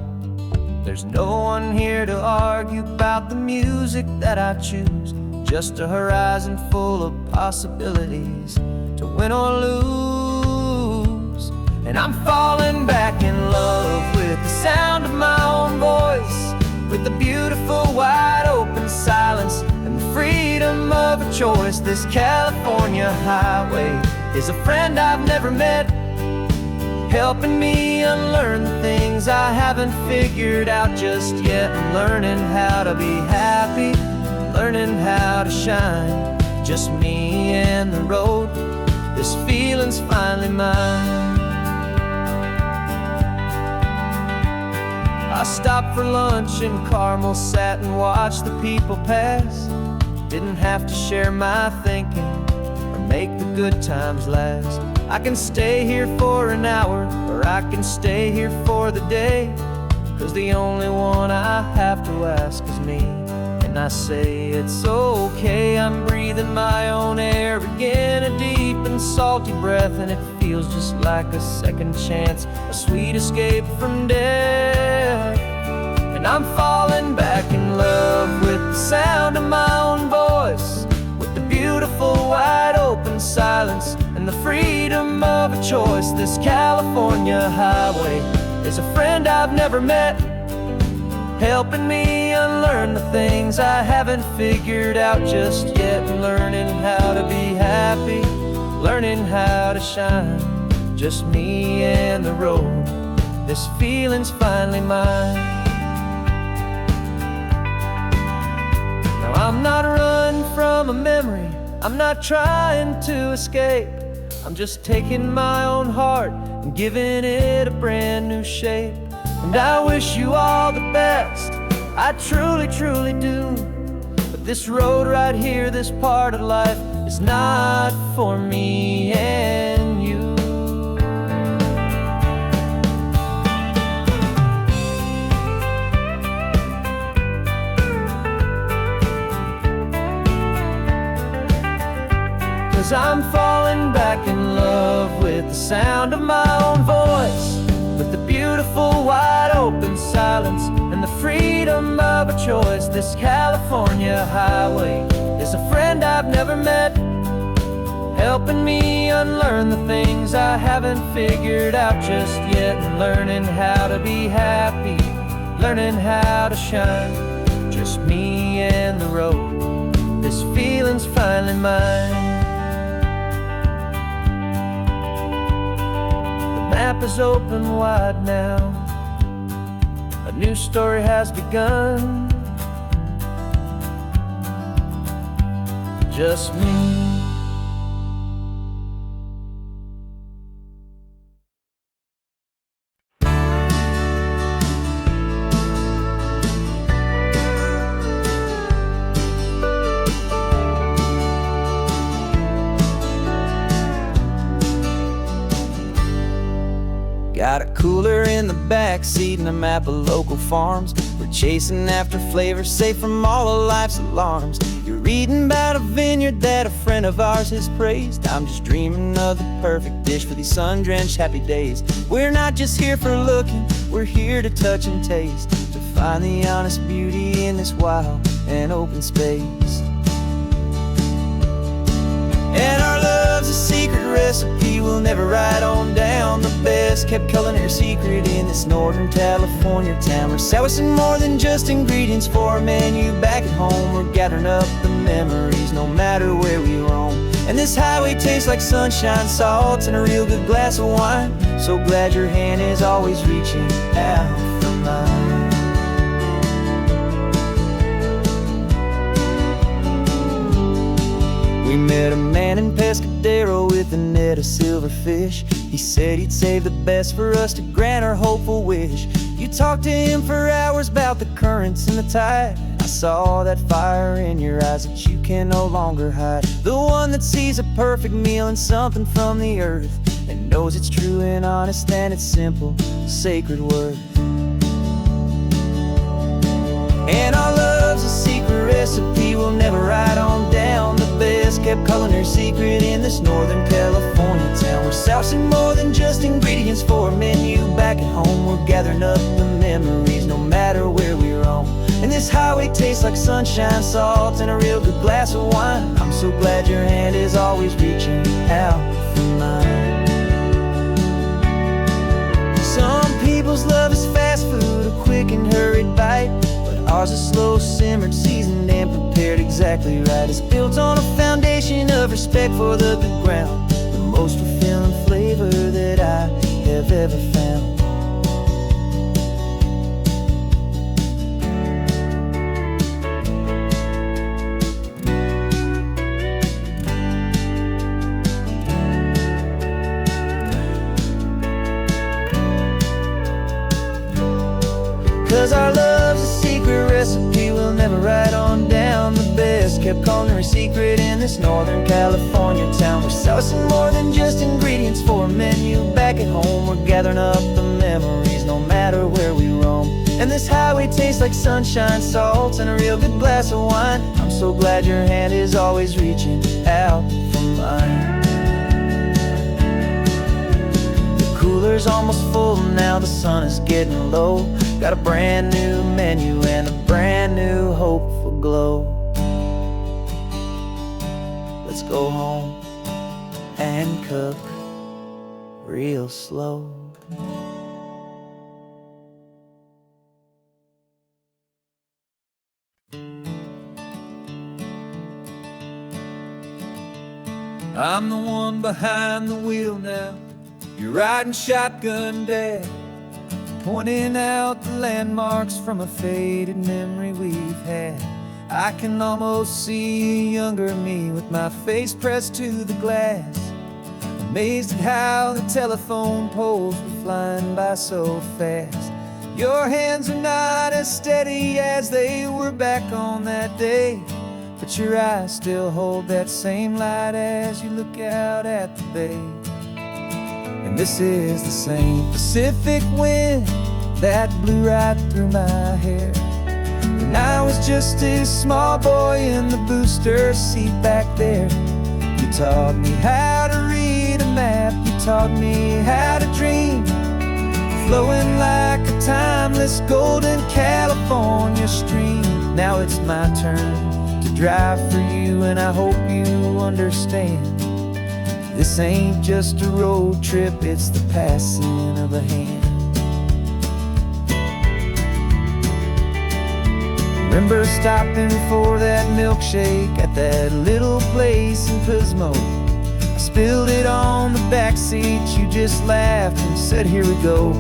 There's no one here to argue about the music that I choose, just a horizon full of possibilities to win or lose. And I'm falling back in love with the sound of my own voice, with the beautiful wide open silence and the freedom of a choice. This California highway is a friend I've never met, helping me unlearn the things I haven't figured out just yet. I'm learning how to be happy, learning how to shine, just me and the road. This feeling's finally mine. I stopped for lunch in Carmel, sat and watched the people pass. Didn't have to share my thinking or make the good times last. I can stay here for an hour, or I can stay here for the day, 'cause the only one I have to ask is me. And I say it's okay, I'm breathing my own air again, a deep and salty breath, and it feels just like a second chance, a sweet escape from death. And I'm falling back in love with the sound of my own voice, with the beautiful wide open silence and the freedom of a choice. This California highway is a friend I've never met, helping me unlearn the things I haven't figured out just yet. Learning how to be happy, learning how to shine, just me and the road. This feeling's finally mine. Now I'm not running from a memory, I'm not trying to escape. I'm just taking my own heart and giving it a brand new shape. And I wish you all the best, I truly, truly do. But this road right here, this part of life, is not for me and you. 'Cause I'm falling back in love with the sound of my own voice, with the beautiful wide open silence and the freedom of a choice. This California highway is a friend I've never met, helping me unlearn the things I haven't figured out just yet, and learning how to be happy, learning how to shine. Just me and the road, this feeling's finally mine. The map is open wide now, a new story has begun. Just me. Got a cooler in the back seat and a map of local farms. We're chasing after flavors safe from all of life's alarms. You're reading about a vineyard that a friend of ours has praised. I'm just dreaming of the perfect dish for these sun-drenched happy days. We're not just here for looking, we're here to touch and taste, to find the honest beauty in this wild and open space. And our love's a secret recipe we'll never write on down. The best kept culinary secret in this Northern California town. We're selling more than just ingredients for a menu back at home. We're gathering up the memories no matter where we roam. And this highway tastes like sunshine, salt, and a real good glass of wine. So glad your hand is always reaching out for mine. We met a man in Pescadero with a net of silverfish. He said he'd save the best for us to grant our hopeful wish. You talked to him for hours about the currents and the tide. I saw that fire in your eyes that you can no longer hide. The one that sees a perfect meal in something from the earth, and knows it's true and honest and it's simple, sacred worth. And our love's a secret recipe we'll never write on down. The best kept culinary secret in this Northern California town. We're sourcing more than just ingredients for a menu back at home. We're gathering up the memories no matter where we roam. And this highway tastes like sunshine, salt, and a real good glass of wine. I'm so glad your hand is always reaching out for mine. Some people's love is fast food, a quick and hurried bite. Ours is slow simmered, seasoned and prepared exactly right. It's built on a foundation of respect for the good ground, the most fulfilling flavor that I have ever found. 'Cause our love's a secret recipe we'll never write on down. The best kept culinary secret in this Northern California town. We're sourcing more than just ingredients for a menu back at home. We're gathering up the memories no matter where we roam. And this highway tastes like sunshine, salt, and a real good glass of wine. I'm so glad your hand is always reaching out for mine. Cooler's almost full now, the sun is getting low. Got a brand new menu and a brand new hopeful glow. Let's go home and cook real slow. I'm the one behind the wheel now. You're riding shotgun, Dad, pointing out the landmarks from a faded memory we've had. I can almost see a younger me with my face pressed to the glass, amazed at how the telephone poles were flying by so fast. Your hands are not as steady as they were back on that day, but your eyes still hold that same light as you look out at the bay. And this is the same Pacific wind that blew right through my hair when I was just a small boy in the booster seat back there. You taught me how to read a map, you taught me how to dream, flowing like a timeless golden California stream. Now it's my turn to drive for you, and I hope you understand This ain't just a road trip, it's the passing of a hand. Remember stopping for that milkshake at that little place in Pismo. I spilled it on the back seat, you just laughed and said, "Here we go."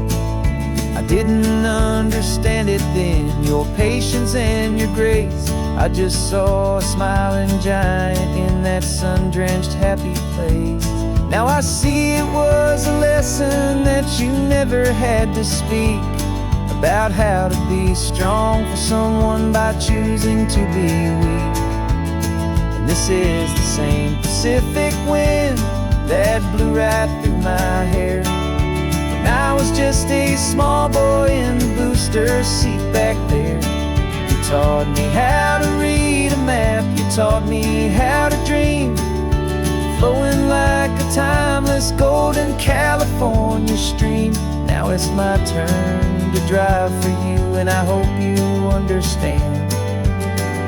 I didn't understand it then, your patience and your grace. I just saw a smiling giant in that sun-drenched happy place. Now I see it was a lesson that you never had to speak, about how to be strong for someone by choosing to be weak. And this is the same Pacific wind that blew right through my hair when I was just a small boy in the booster seat back there. You taught me how to read a map, you taught me how to dream, flowing like a timeless golden California stream. Now it's my turn to drive for you, and I hope you understand.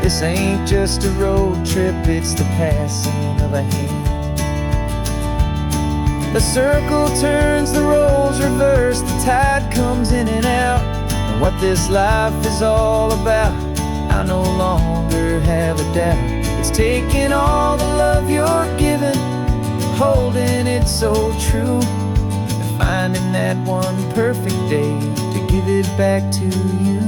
This ain't just a road trip, it's the passing of a hand. The circle turns, the roles reverse, the tide comes in and out. And what this life is all about, I no longer have a doubt. It's taking all the love you're giving, holding it so true, and finding that one perfect day to give it back to you.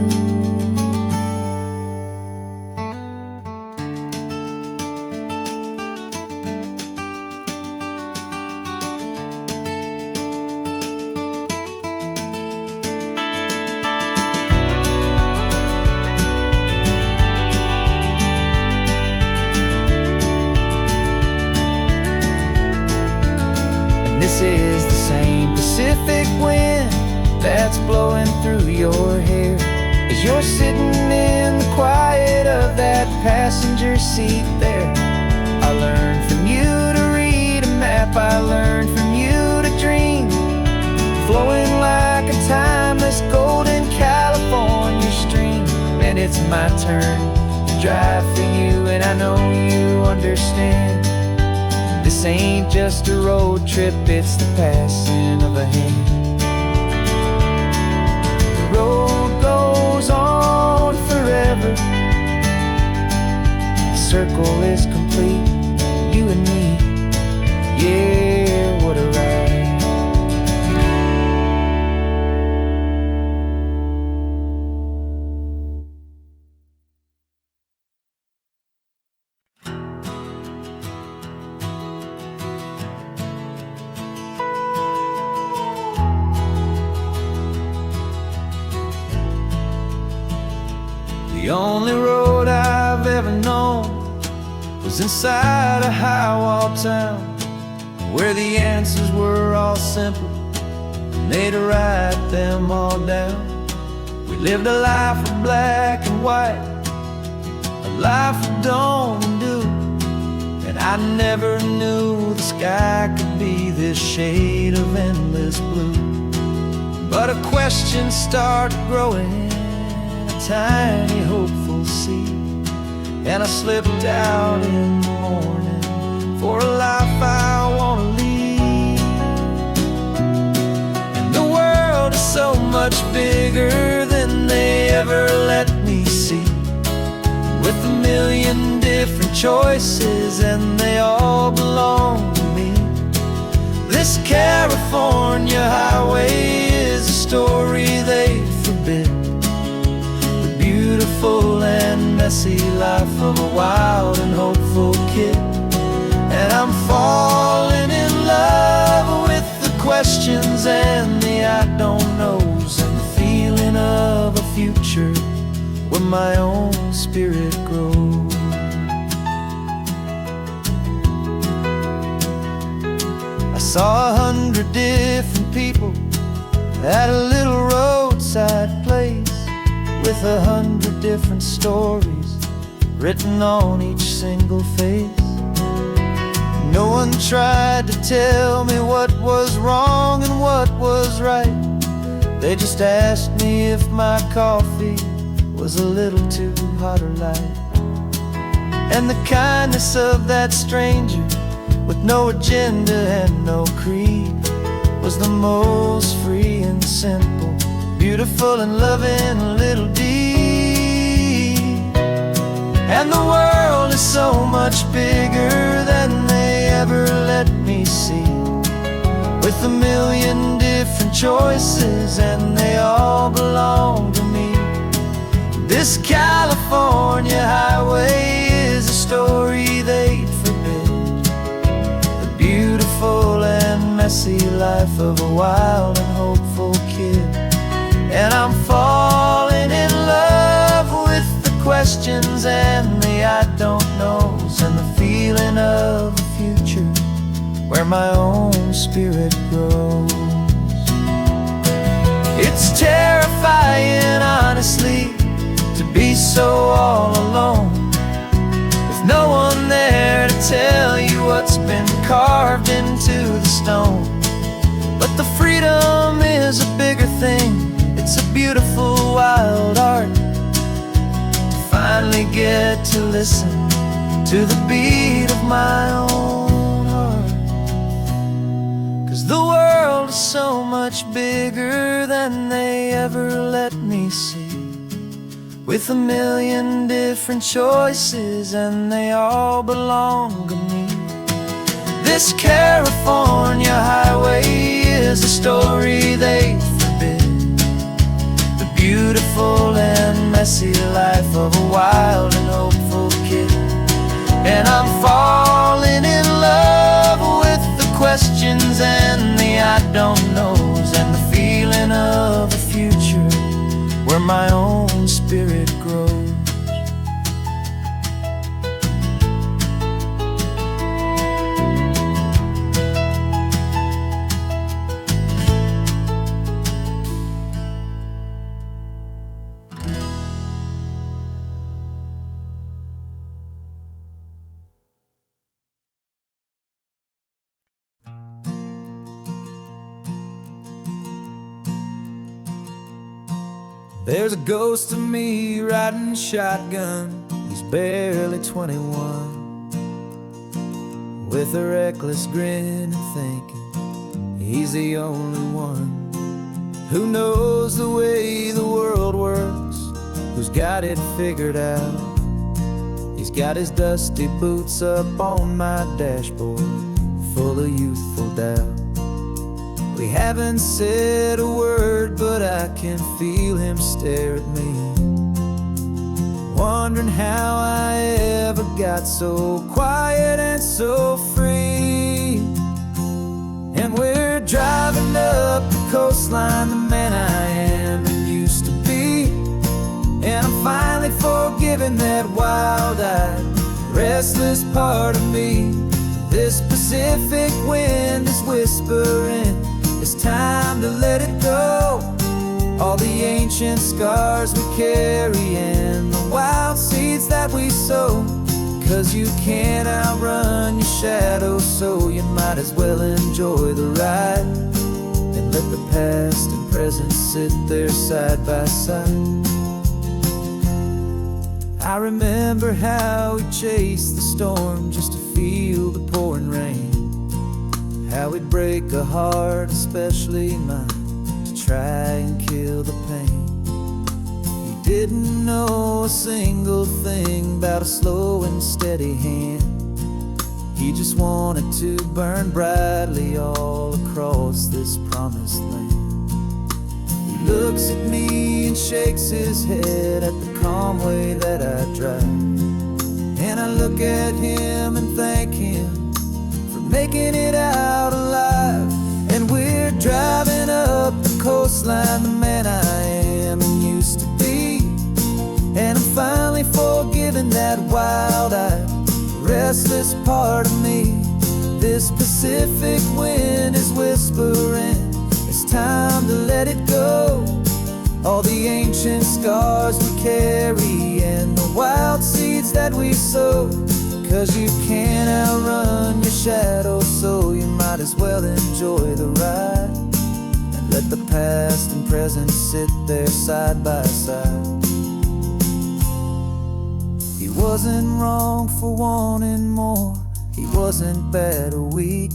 This is the same Pacific wind that's blowing through your hair as you're sitting in the quiet of that passenger seat there. I learned from you to read a map, I learned from you to dream, flowing like a timeless golden California stream. And it's my turn to drive for you, and I know you understand. This ain't just a road trip, it's the passing of a hand. The road goes on forever, the circle is complete, you and me, yeah, what a ride. The only road I've ever known was inside a high-wall town, where the answers were all simple and they'd write them all down. We lived a life of black and white, a life of dawn and dew, and I never knew the sky could be this shade of endless blue. But a question started growing, tiny hopeful seed, and I slipped out in the morning for a life I want to lead. And the world is so much bigger than they ever let me see, with a million different choices and they all belong to me. This California highway is a story they forbid, beautiful and messy life of a wild and hopeful kid. And I'm falling in love with the questions and the I don't knows, and the feeling of a future where my own spirit grows. I saw 100 different people at a little roadside place, with 100 different stories written on each single face. No one tried to tell me what was wrong and what was right. They just asked me if my coffee was a little too hot or light. And the kindness of that stranger with no agenda and no creed, was the most free and simple, beautiful and loving little deed. And the world is so much bigger than they ever let me see, with a million different choices and they all belong to me. This California highway is a story they'd forbid, the beautiful and messy life of a wild and hopeful kid. And I'm falling in love with the questions and the I don't knows, and the feeling of a future where my own spirit grows. It's terrifying, honestly, to be so all alone, with no one there to tell you what's been carved into the stone. But the freedom is a bigger thing, it's a beautiful wild art, to finally get to listen to the beat of my own heart. 'Cause the world is so much bigger than they ever let me see, with a million different choices and they all belong to me. This California highway is a story they forbid, the beautiful and messy life of a wild and hopeful kid. And I'm falling in love with the questions and the I don't knows, and the feeling of a future where my own spirit grows. There's a ghost of me riding shotgun, he's barely 21, with a reckless grin and thinking he's the only one who knows the way the world works, who's got it figured out. He's got his dusty boots up on my dashboard, full of youthful doubt. We haven't said a word, but I can feel him stare at me, wondering how I ever got so quiet and so free. And we're driving up the coastline, the man I am and used to be, and I'm finally forgiving that wild-eyed, restless part of me. This Pacific wind is whispering, it's time to let it go. All the ancient scars we carry and the wild seeds that we sow. 'Cause you can't outrun your shadow, so you might as well enjoy the ride, and let the past and present sit there side by side. I remember how we chased the storm just to feel the pouring rain, how we'd break a heart, especially mine, to try and kill the pain. He didn't know a single thing about a slow and steady hand. He just wanted to burn brightly all across this promised land. He looks at me and shakes his head at the calm way that I drive, and I look at him and thank him making it out alive. And we're driving up the coastline, the man I am and used to be, and I'm finally forgiving that wild-eyed, restless part of me. This Pacific wind is whispering, it's time to let it go. All the ancient scars we carry and the wild seeds that we sow. 'Cause you can't outrun your shadow, so you might as well enjoy the ride, and let the past and present sit there side by side. He wasn't wrong for wanting more, he wasn't bad or weak.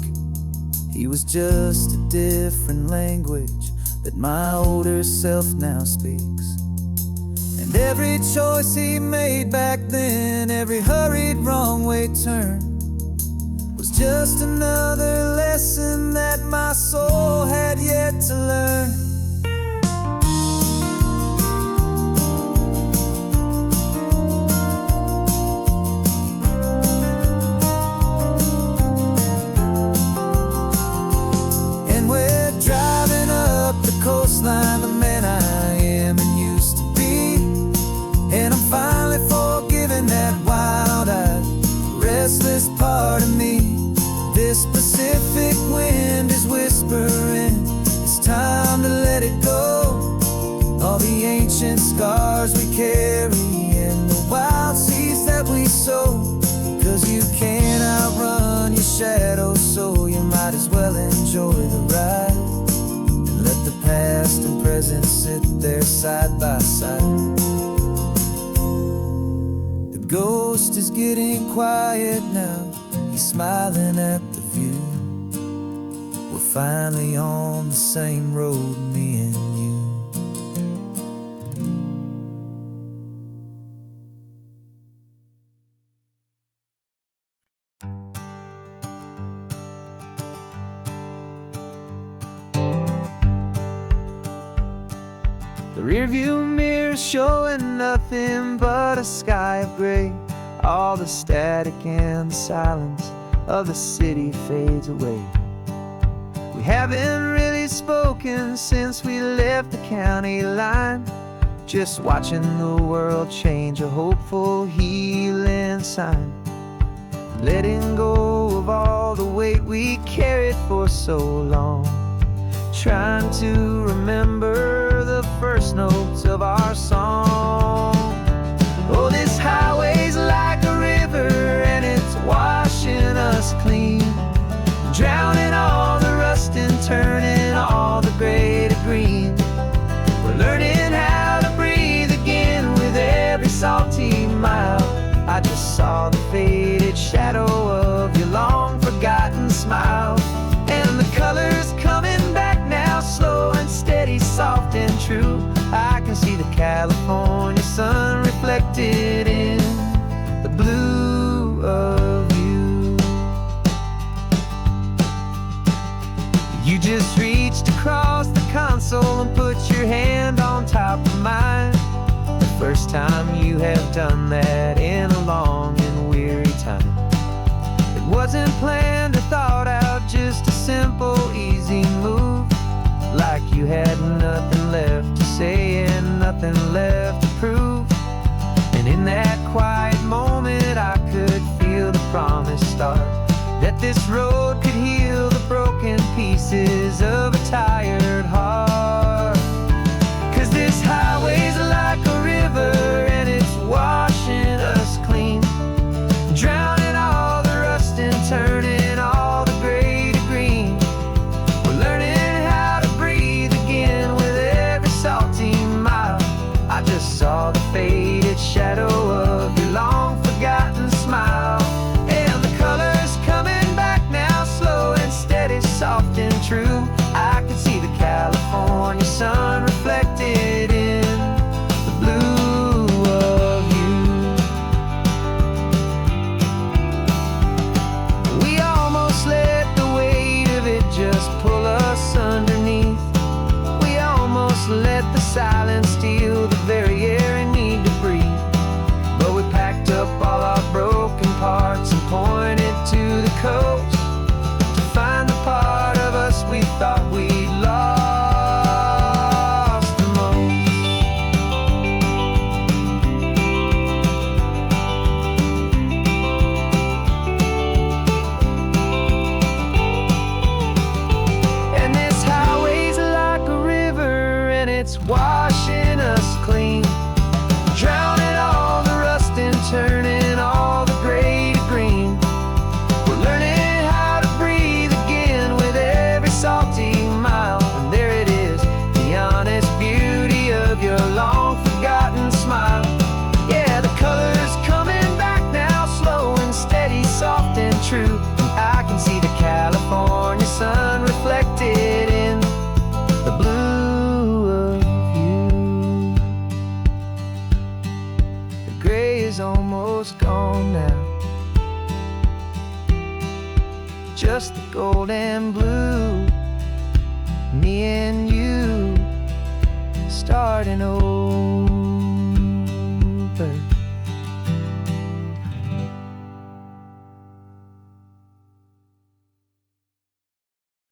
He was just a different language that my older self now speaks. And every choice he made back then, every hurried wrong way turn, was just another lesson that my soul had yet to learn. And we're driving up the coastline, the man I am and used to be. And I'm finally forgiving that wild-eyed, restless part of me. This Pacific wind is whispering, it's time to let it go. All the ancient scars we carry and the wild seeds that we sow. 'Cause you can't outrun your shadow, so you might as well enjoy the ride. And let the past and present sit there side by side. The ghost is getting quiet now, he's smiling at the view. We're finally on the same road, me and you. The rearview mirror's showing nothing but a sky of gray. All the static and the silence of the city fades away. We haven't really spoken since we left the county line. Just watching the world change, a hopeful healing sign. Letting go of all the weight we carried for so long. Trying to remember the first notes of our song. Oh, this highway's like a river and it's washing us clean, drowning all the rust and turning all the gray to green. We're learning how to breathe again with every salty mile. I just saw the faded shadow of your long forgotten smile. And the colors coming back now, slow and steady, soft and true. I can see the California sun reflected in the blue of you. You just reached across the console and put your hand on top of mine. The first time you have done that in a long and weary time. It wasn't planned or thought out, just a simple, easy move. Like you had nothing left to say and nothing left to prove. And in that quiet moment I could feel the promise start, that this road could heal the broken pieces of a tired heart. 'Cause this highway's like a river and it's washing us clean, drowning all the rust and turning all the gray to green. We're learning how to breathe again with every salty mile. I just saw the faded shadow of your long forgotten smile. And the colors coming back now, slow and steady, soft and true. I can see the California sun reflected in the blue of you. We almost let the weight of it just pull us underneath. We almost let the silence steal the very air and need to breathe. is almost gone now. Just the gold and blue, me and you, starting over.